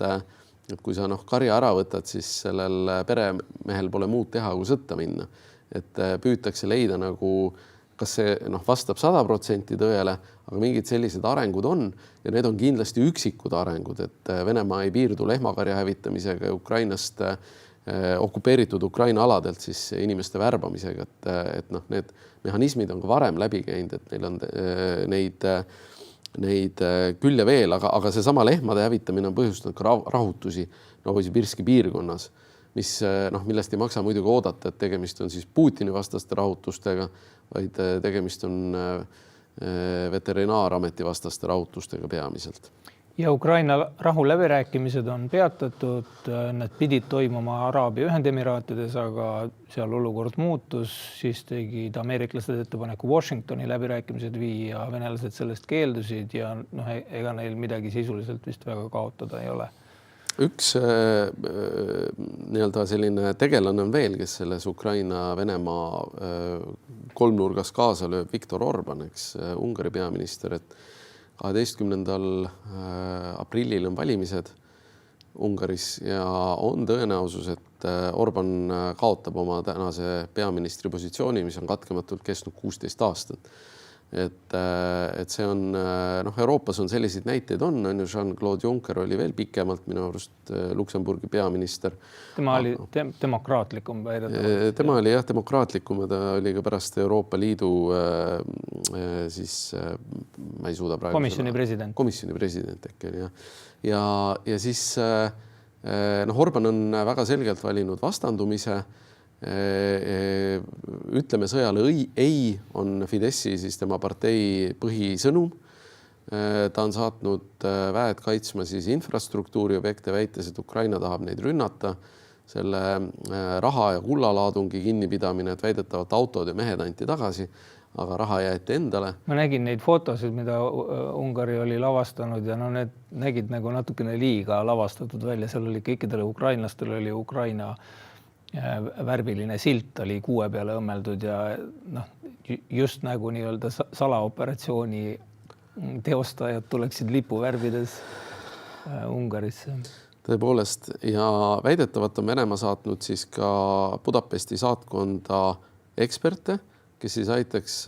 kui sa karja ära võtad, siis sellel peremehel pole muud teha, kui sõtta minna. Et püütakse leida kas see vastab 100% tõele, aga mingid sellised arengud on ja need on kindlasti üksikud arengud, et Venemaa ei piirdu lehmakarja hävitamisega Ukrainast okupeeritud Ukraina aladelt siis inimeste värbamisega, et need mehhanismid on ka varem läbi käinud, et neil on neid küll ja veel, aga seesama lehmade hävitamine on põhjustanud ka rahutusi Novosibirski piirkonnas, millest ei maksa muidugi oodata, et tegemist on siis Putini vastaste rahutustega, vaid tegemist on veterinaarameti vastaste rahutustega peamiselt. Ja Ukraina rahuläbirääkimised on peatatud, need pidid toimuma Araabia Ühendemiraatides, aga seal olukord muutus, siis tegid ameeriklased ettepaneku Washingtoni läbirääkimised viia, venelased sellest keeldusid ja ega neil midagi sisuliselt vist väga kaotada ei ole. Üks selline tegelane on veel, kes selles Ukraina-Venemaa kolmnurgas kaasa lööb, Viktor Orban, eks Ungari peaminister, et 12. aprillil on valimised Ungaris ja on tõenäosus, et Orban kaotab oma tänase peaministri positsiooni, mis on katkematult kestnud 16 aastat. Et see on, Euroopas on selliseid näiteid on ju Jean-Claude Juncker oli veel pikemalt minu arust Luksemburgi peaminister. Tema oli demokraatlikum. Tema oli jah demokraatlikum ja ta oli ka pärast Euroopa Liidu siis ma ei suuda praegu. Komisjoni president äkki oli jah. Ja siis Orban on väga selgelt valinud vastandumise. Ütleme sõjale ei on Fideszi siis tema partei põhisõnum. Ta on saatnud väed kaitsma siis infrastruktuuri objekte, väites, et Ukraina tahab neid rünnata. Selle raha ja kullalaadungi kinnipidamine, et väidetavalt autod ja mehed anti tagasi, aga raha jäeti endale. Ma nägin neid fotosid, mida Ungari oli lavastanud ja need nägid nagu natukene liiga lavastatud välja. Seal oli kõikidele ukrainlastele oli Ukraina värviline silt oli kuue peale õmmeldud ja just nagu nii-öelda salaoperatsiooni teostajad tuleksid lipuvärvides Ungarisse. Tõepoolest ja väidetavalt on Venemaa saatnud siis ka Budapesti saatkonda eksperte, kes siis aitaks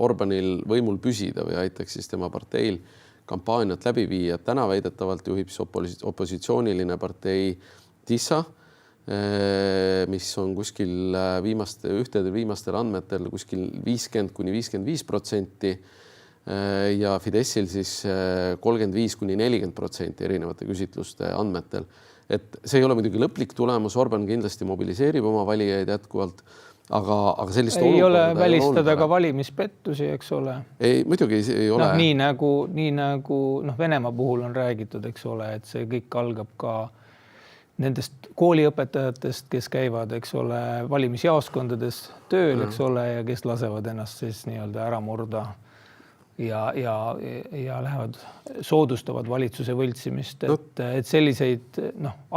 Orbanil võimul püsida või aitaks siis tema parteil kampaaniat läbi viia. Täna väidetavalt juhib opositsiooniline partei Tissa, mis on kuskil viimastel andmetel kuskil 50–55% ja Fidessil siis 35–40% erinevate küsitluste andmetel. et see ei ole muidugi lõplik tulemus, Orban kindlasti mobiliseerib oma valijaid jätkuvalt, aga sellist ei ole välistada ka valimispettusi, eks ole. Ei, muidugi ei ole. Nii nagu Venemaa puhul on räägitud, eks ole, et see kõik algab ka nendest kooliõpetajatest, kes käivad, eks ole, valimisjaoskondades tööl, eks ole, ja kes lasevad ennast siis nii-öelda ära murda ja lähevad, soodustavad valitsuse võltsimist, et selliseid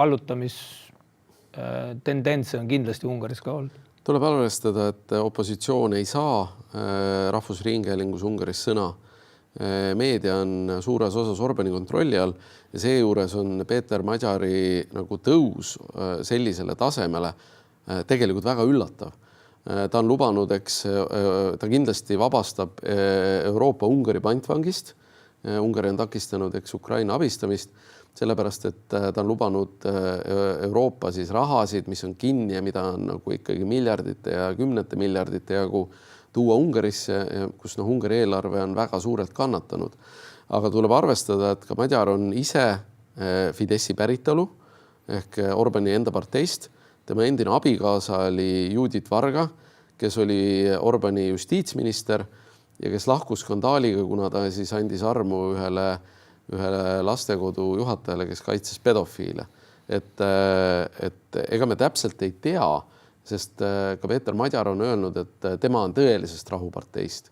allutamistendentse on kindlasti Ungaris ka olnud. Tuleb arvestada, et opositsioon ei saa rahvusringhäälingus Ungaris sõna. Meedia on suures osas Orbani kontrolli all ja seejuures on Peeter Magyari nagu tõus sellisele tasemele tegelikult väga üllatav. Ta on lubanud, eks ta kindlasti vabastab Euroopa Ungari pantvangist. Ungari on takistanud, eks Ukraina abistamist, sellepärast, et ta on lubanud Euroopa siis rahasid, mis on kinni ja mida on nagu ikkagi miljardite ja kümnete miljardite jagu tuua Ungarisse, kus Ungari eelarve on väga suurelt kannatanud. Aga tuleb arvestada, et ka Magyar on ise Fideszi päritolu ehk Orbani enda parteist. Tema endine abikaasa oli Judith Varga, kes oli Orbani justiitsminister ja kes lahkus skandaaliga, kuna ta siis andis armu ühele lastekodu juhatajale, kes kaitses pedofiile. Et ega me täpselt ei tea, sest ka Peeter Magyar on öelnud, et tema on tõelisest rahuparteist.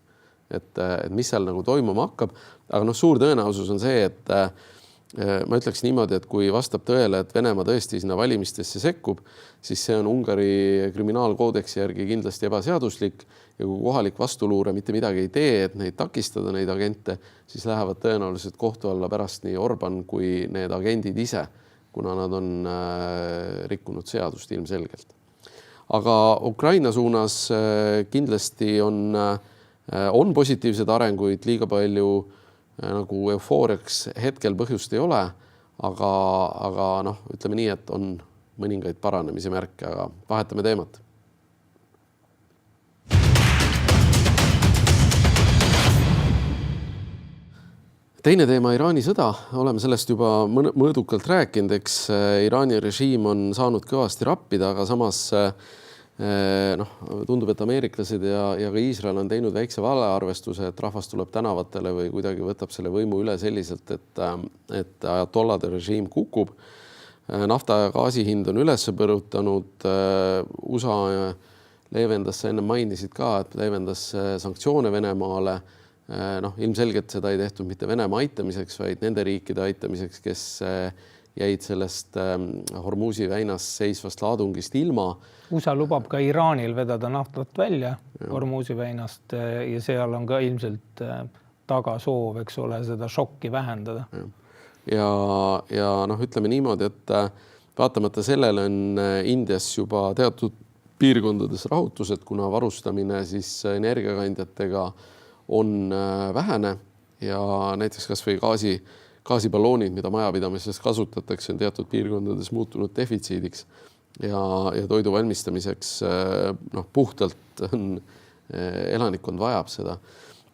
Et mis seal nagu toimuma hakkab. Aga suur tõenäosus on see, et ma ütleks niimoodi, et kui vastab tõele, et Venemaa tõesti sinna valimistesse sekkub, siis see on Ungari kriminaalkoodeksi järgi kindlasti ebaseaduslik ja kui kohalik vastuluure mitte midagi ei tee, et neid takistada, neid agente, siis lähevad tõenäoliselt kohtu alla pärast nii Orban kui need agendid ise, kuna nad on rikkunud seadust ilmselgelt. Aga Ukraina suunas kindlasti on positiivsed arenguid, liiga palju nagu eufooriaks hetkel põhjust ei ole, aga ütleme nii, et on mõningaid paranemise märke, aga vahetame teemat. Teine teema, Iraani sõda, oleme sellest juba mõõdukalt rääkinud, eks Iraani režiim on saanud kõvasti rappida, aga samas tundub, et ameeriklased ja ka Iisrael on teinud väikse valearvestuse, et rahvas tuleb tänavatele või kuidagi võtab selle võimu üle selliselt, et ajatollade režiim kukub. Nafta ja gaasi hind on üles põrutanud. USA leevendas, sa enne mainisid ka, et leevendas sanktsioone Venemaale. Ilmselgelt seda ei tehtud mitte Venemaa aitamiseks, vaid nende riikide aitamiseks, kes jäid sellest Hormuzi väinas seisvast laadungist ilma. USA lubab ka Iraanil vedada naftat välja Hormuzi väinast ja seal on ka ilmselt taga soov, eks ole, seda šokki vähendada. Ja ütleme niimoodi, et vaatamata sellele on Indias juba teatud piirkondades rahutused, kuna varustamine siis energiakandjatega on vähene ja näiteks kas või gaasiballoonid, mida majapidamises kasutatakse, on teatud piirkondades muutunud defitsiidiks ja toidu valmistamiseks puhtalt on elanikkond vajab seda.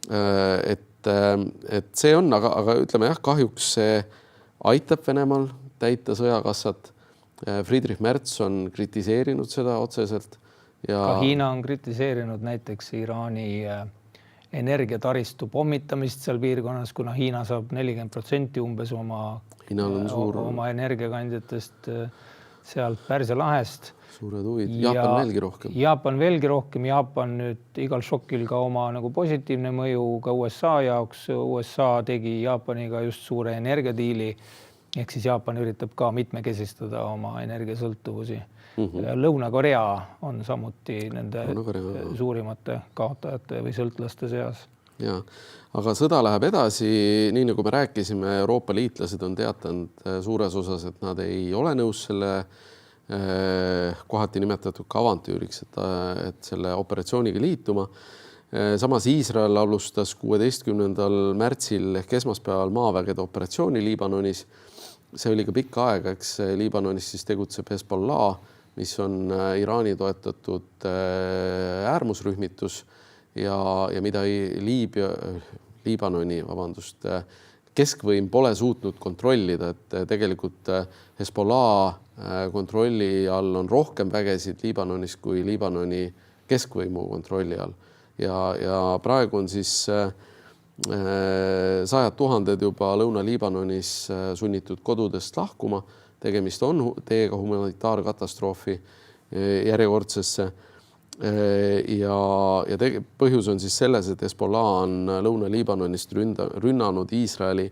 Et see on, aga ütleme kahjuks see aitab Venemaal täita sõjakassat. Friedrich Merz on kritiseerinud seda otseselt. Ka Hiina on kritiseerinud näiteks Iraani energiataristu pommitamist seal piirkonnas, kuna Hiina saab 40% umbes oma energiakandjatest sealt Pärsia lahest. Suured huvid. Jaapan veelgi rohkem. Jaapan nüüd igal šokil ka oma nagu positiivne mõju ka USA jaoks. USA tegi Jaapaniga just suure energiadiili, ehk siis Jaapan üritab ka mitmekesistada oma energiasõltuvusi. Lõuna-Korea on samuti nende suurimate kaotajate või sõltlaste seas. Ja, aga sõda läheb edasi, nii nagu me rääkisime, Euroopa liitlased on teatanud suures osas, et nad ei ole nõus selle kohati nimetatud ka avantüüriks, et selle operatsiooniga liituma. Samas Iisrael alustas 16. märtsil ehk esmaspäeval maavägede operatsiooni Liibanonis. See oli ka pikka aega, eks Liibanonis siis tegutseb Hezbollah, mis on Iraani toetatud äärmusrühmitus ja mida Liibanoni keskvõim pole suutnud kontrollida, et tegelikult Hezbollah kontrolli all on rohkem vägesid Liibanonis kui Liibanoni keskvõimu kontrolli all. Ja praegu on siis sajad tuhanded juba Lõuna-Liibanonis sunnitud kodudest lahkuma. Tegemist on teega humanitaarkatastroofi järjekordsesse. Ja põhjus on siis selles, et Hezbollah on Lõuna-Liibanonist rünnanud Iisraeli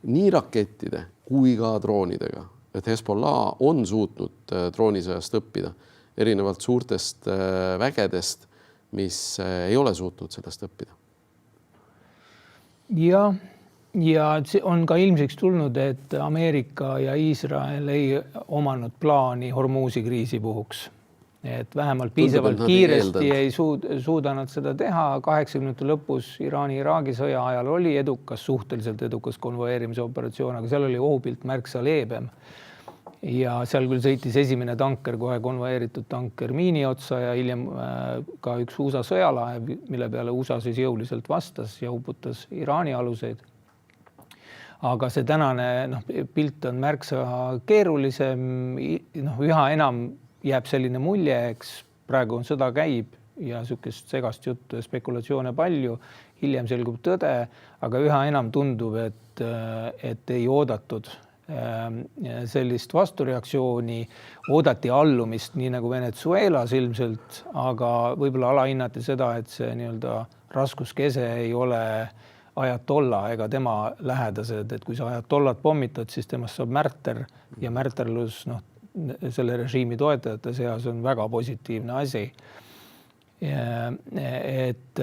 nii rakettide kui ka droonidega. Et Hezbollah on suutnud droonisõjast õppida erinevalt suurtest vägedest, mis ei ole suutnud sellest õppida. Ja on ka ilmsiks tulnud, et Ameerika ja Iisrael ei omanud plaani Hormuzi kriisi puhuks. Et vähemalt piisavalt kiiresti ei suuda nad seda teha. 80. lõpus Iraani-Iraagi sõja ajal oli suhteliselt edukas konvoeerimise operatsioon, aga seal oli ohupilt märksa leebem. Ja seal küll sõitis esimene tanker, kohe konvoeeritud tanker miini otsa ja hiljem ka üks USA sõjalaev, mille peale USA siis jõuliselt vastas ja uputas Iraani aluseid. Aga see tänane pilt on märksa keerulisem, üha enam jääb selline mulje, eks praegu on sõda käib ja sükest segast juttu ja spekulatsioone palju, hiljem selgub tõde, aga üha enam tundub, et ei oodatud sellist vastureaktsiooni, oodati allumist nii nagu Venezuelas ilmselt, aga võib-olla alahinnati seda, et see nii-öelda raskuskese ei ole ajatolla ega tema lähedased, et kui sa ajatollat pommitad, siis temast saab märter ja märterlus selle režiimi toetajate seas on väga positiivne asi. Et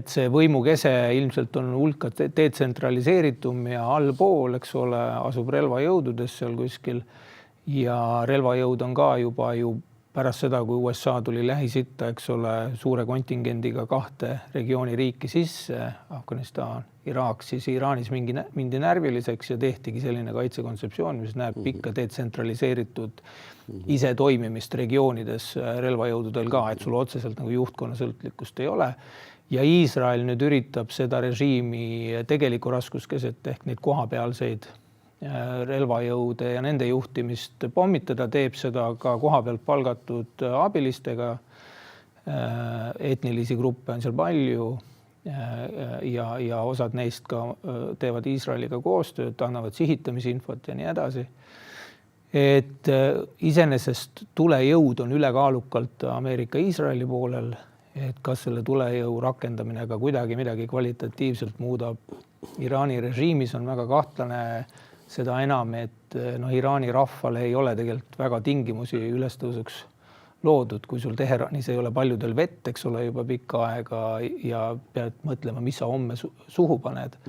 see võimukese ilmselt on hulka detsentraliseeritum ja allpool, eks ole, asub relvajõududes seal kuskil ja relvajõud on ka juba ju pärast seda, kui USA tuli Lähis-Itta, eks ole, suure kontingendiga 2 regiooni riiki sisse, Afganistan, Iraak, siis Iraanis mindi närviliseks ja tehtigi selline kaitsekontseptsioon, mis näeb pikka detsentraliseeritud ise toimimist regioonides relvajõududel ka, et sul otseselt nagu juhtkonna sõltlikkust ei ole. Ja Iisrael nüüd üritab seda režiimi tegelikku raskuskeset ehk neid kohapealseid relvajõude ja nende juhtimist pommitada, teeb seda ka koha pealt palgatud abilistega. Etnilisi gruppe on seal palju ja osad neist ka teevad Iisraeliga koostööd, annavad sihitamisinfot ja nii edasi. Et iseenesest tulejõud on ülekaalukalt Ameerika-Iisraeli poolel, et kas selle tulejõu rakendamine ka kuidagi midagi kvalitatiivselt muudab. Iraani režiimis on väga kahtlane seda enam, et Iraani rahvale ei ole tegelikult väga tingimusi ülestõusuks loodud, kui sul Teheranis ei ole paljudel vett, eks ole, juba pikka aega ja pead mõtlema, mis sa homme suhu paned.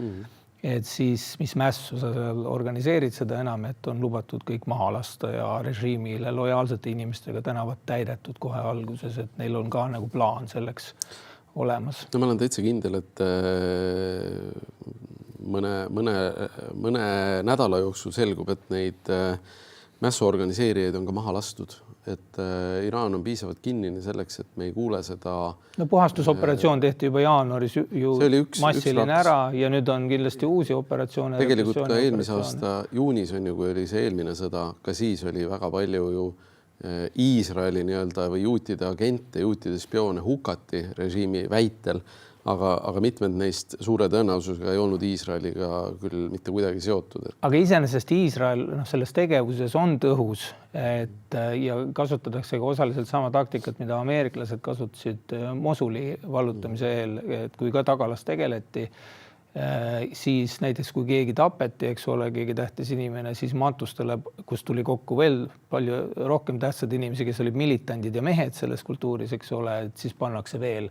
Et siis, mis mässu sa seal organiseerid seda enam, et on lubatud kõik maha lasta ja režiimile lojaalsete inimestega tänavad täidetud kohe alguses, et neil on ka nagu plaan selleks olemas. No ma olen täitsa kindel, et mõne nädala jooksul selgub, et neid mässuorganiseerijaid on ka maha lastud. Et Iraan on piisavalt kinnine selleks, et me ei kuule seda. No puhastusoperatsioon tehti juba jaanuaris ju massiline ära ja nüüd on kindlasti uusi operatsioone. Tegelikult ka eelmise aasta juunis on ju, kui oli see eelmine sõda, ka siis oli väga palju ju Iisraeli nii-öelda või juutide agente, juutide spioone hukati režiimi väitel. Aga mitmed neist suure tõenäosusega ei olnud Iisraeliga küll mitte kuidagi seotud. Aga iseenesest Iisrael selles tegevuses on tõhus ja kasutatakse ka osaliselt sama taktikat, mida ameeriklased kasutasid Mosuli vallutamise eel, et kui ka tagalas tegeleti, siis näiteks kui keegi tapeti, eks ole, keegi tähtis inimene, siis matustele, kus tuli kokku veel palju rohkem tähtsad inimesi, kes olid militandid ja mehed selles kultuuris, eks ole, et siis pannakse veel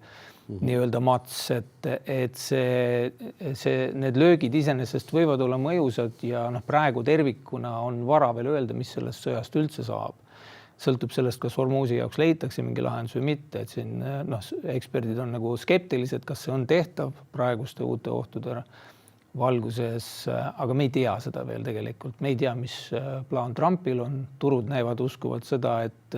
nii-öelda mats, et need löögid iseenesest võivad olla mõjusad ja praegu tervikuna on vara veel öelda, mis sellest sõjast üldse saab. Sõltub sellest, kas Hormuzi jaoks leitakse mingi lahendus või mitte, et siin eksperdid on nagu skeptilised, kas see on tehtav praeguste uute ohtude valguses, aga me ei tea seda veel tegelikult. Me ei tea, mis plaan Trumpil on. Turud näivad uskuvalt seda, et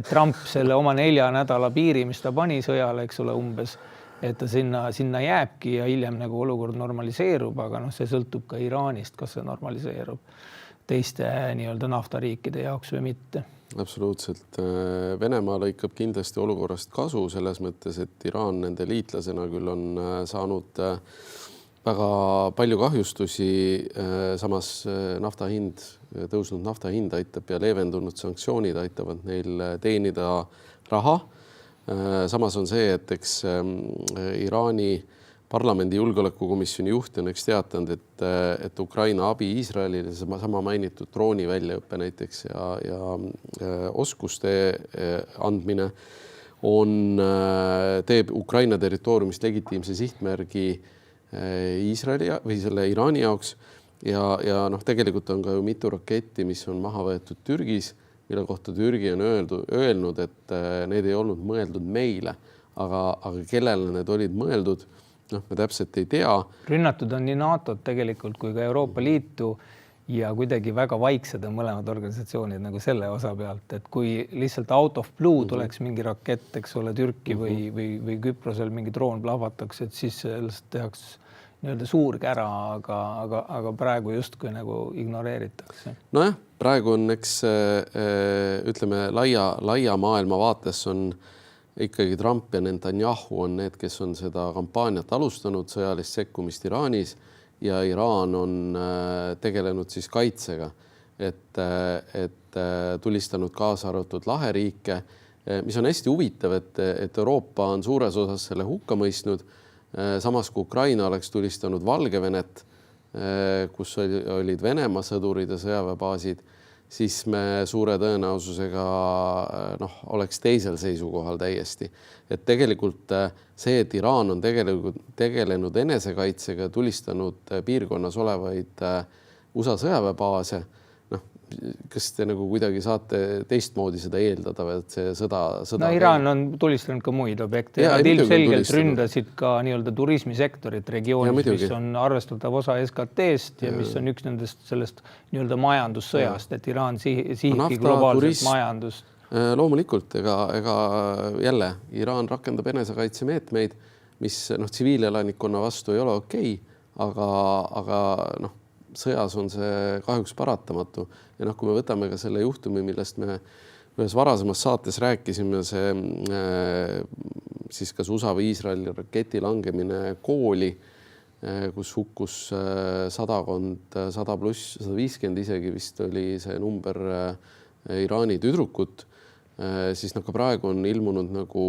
Trump selle oma 4 nädala piiri, mis ta pani sõjale, eks ole, umbes, et ta sinna jääbki ja hiljem nagu olukord normaliseerub, aga see sõltub ka Iraanist, kas see normaliseerub teiste nii-öelda naftariikide jaoks või mitte. Absoluutselt. Venemaa lõikab kindlasti olukorrast kasu selles mõttes, et Iraan nende liitlasena küll on saanud väga palju kahjustusi, samas tõusnud nafta hind aitab ja leevendunud sanktsioonid aitavad neil teenida raha. Samas on see, et eks Iraani parlamendi julgeolekukomisjoni juht on teatanud, et Ukraina abi Iisraelile, sama mainitud drooni väljaõppe näiteks ja oskuste andmine teeb Ukraina territooriumist legitiimse sihtmärgi Iisraeli või selle Iraani jaoks ja tegelikult on ka ju mitu raketti, mis on maha võetud Türgis, mille kohta Türgi on öelnud, et need ei olnud mõeldud meile, aga kellele need olid mõeldud, me täpselt ei tea. Rünnatud on nii NATO-t tegelikult kui ka Euroopa Liitu ja kuidagi väga vaiksed on mõlemad organisatsioonid nagu selle osa pealt, et kui lihtsalt out of blue tuleks mingi rakett, eks ole, Türki või Küprosel mingi droon plahvataks, et siis sellest tehaks nii-öelda suur kära, aga praegu justkui nagu ignoreeritakse. Nojah, praegu on ütleme laia maailma vaates on ikkagi Trump ja Netanyahu on need, kes on seda kampaaniat alustanud, sõjalist sekkumist Iraanis ja Iraan on tegelenud siis kaitsega, et tulistanud kaasa arvatud laheriike, mis on hästi huvitav, et Euroopa on suures osas selle hukka mõistnud, samas kui Ukraina oleks tulistanud Valgevenet, kus olid Venemaa sõdurid ja sõjaväebaasid, siis me suure tõenäosusega oleks teisel seisukohal täiesti. Et tegelikult see, et Iraan on tegelenud enesekaitsega, tulistanud piirkonnas olevaid USA sõjaväebaase, kas te nagu kuidagi saate teistmoodi seda eeldada, et see sõda... Iraan on tulistanud ka muid objekte. Nad ilmselgelt ründasid ka nii-öelda turismisektorit regioonis, mis on arvestatav osa SKT-st ja mis on üks nendest sellest nii-öelda majandussõjast, et Iraan sihibki globaalset majandust. Loomulikult, ega jälle Iraan rakendab enesekaitsemeetmeid, mis tsiviilelanikkonna vastu ei ole okei, aga sõjas on see kahjuks paratamatu. Ja kui me võtame ka selle juhtumi, millest me ühes varasemas saates rääkisime, see siis kas USA või Iisraeli raketi langemine kooli, kus hukkus 100+, 150 isegi vist oli see number Iraani tüdrukut, siis ka praegu on ilmunud nagu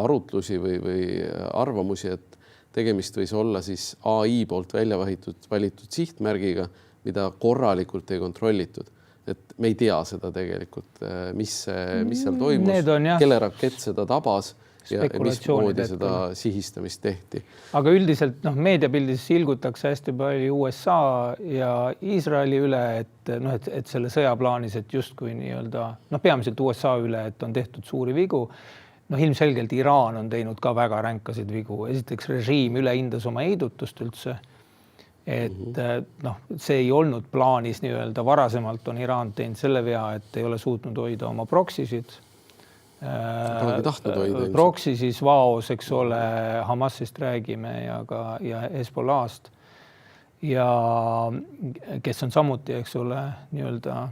arutlusi või arvamusi, et tegemist võis olla siis AI poolt välja valitud sihtmärgiga, mida korralikult ei kontrollitud. Et me ei tea seda tegelikult, mis seal toimus, kelle rakett seda tabas ja mismoodi seda sihistamist tehti. Aga üldiselt meediapildis ilgutakse hästi palju USA ja Iisraeli üle, et selle sõjaplaanis, et justkui nii-öelda, peamiselt USA üle, et on tehtud suuri vigu. Ilmselgelt Iraan on teinud ka väga ränkasid vigu. Esiteks režiim ülehindas oma heidutust üldse. Et see ei olnud plaanis nii-öelda. Varasemalt on Iraan teinud selle vea, et ei ole suutnud hoida oma proksisid. Proksi siis Vaos, eks ole, Hamasist räägime ja Hezbollahst. Ja kes on samuti, eks ole, nii-öelda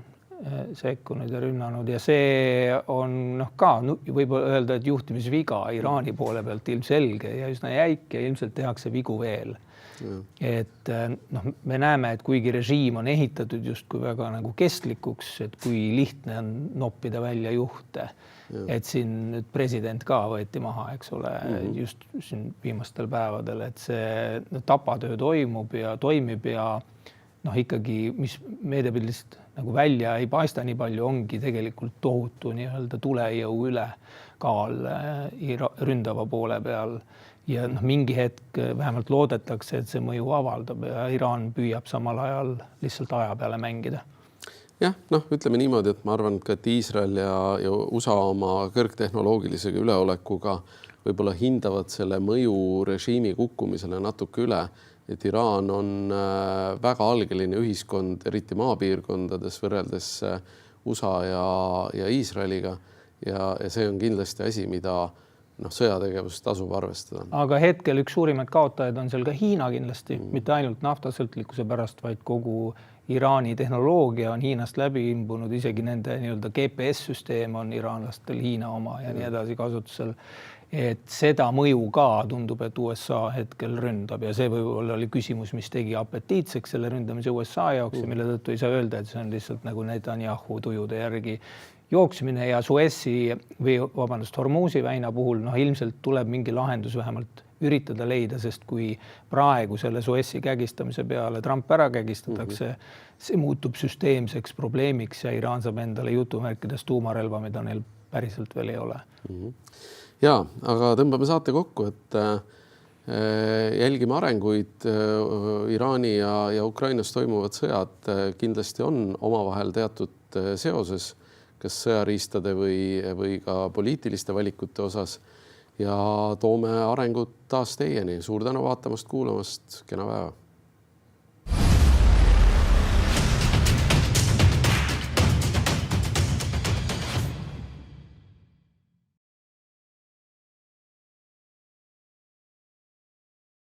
sekkunud ja rünnanud ja see on ka võib öelda, et juhtimisviga Iraani poole pealt ilmselge ja üsna jäik ja ilmselt tehakse vigu veel. Et me näeme, et kuigi režiim on ehitatud justkui väga nagu kestlikuks, et kui lihtne on noppida välja juhte, et siin nüüd president ka võeti maha, eks ole, just siin viimastel päevadel, et see tapatöö toimib ja ikkagi, mis meediapildist nagu välja ei paista nii palju, ongi tegelikult tohutu nii-öelda tulejõu üle kaal ründava poole peal ja mingi hetk vähemalt loodetakse, et see mõju avaldab ja Iraan püüab samal ajal lihtsalt aja peale mängida. Jah, ütleme niimoodi, et ma arvan, et Iisrael ja USA oma kõrgtehnoloogilisega üleolekuga võib-olla hindavad selle mõju režiimi kukkumisele natuke üle, et Iraan on väga algeline ühiskond, eriti maapiirkondades võrreldes USA ja Iisraeliga ja see on kindlasti asi, mida sõjategevust tasub arvestada. Aga hetkel üks suurimaid kaotajaid on seal ka Hiina kindlasti, mitte ainult naftasõltlikkuse pärast, vaid kogu Iraani tehnoloogia on Hiinast läbi imbunud, isegi nende nii-öelda GPS-süsteem on iraanlastel Hiina oma ja nii edasi kasutusel. Et seda mõju ka tundub, et USA hetkel ründab ja see võib-olla oli küsimus, mis tegi apetiitseks selle ründamise USA jaoks ja mille tõttu ei saa öelda, et see on lihtsalt nagu Netanyahu tujude järgi jooksmine ja Hormuzi väina puhul ilmselt tuleb mingi lahendus vähemalt üritada leida, sest kui praegu selle Suessi kägistamise peale Trump ära kägistatakse, see muutub süsteemseks probleemiks ja Iraan saab endale jutumärkides tuumarelva, mida neil päriselt veel ei ole. Ja, aga tõmbame saate kokku, et jälgime arenguid. Iraani ja Ukrainas toimuvad sõjad kindlasti on omavahel teatud seoses, kas sõjariistade või ka poliitiliste valikute osas ja toome arengud taas teieni. Suur tänu vaatamast, kuulamast, kena päeva.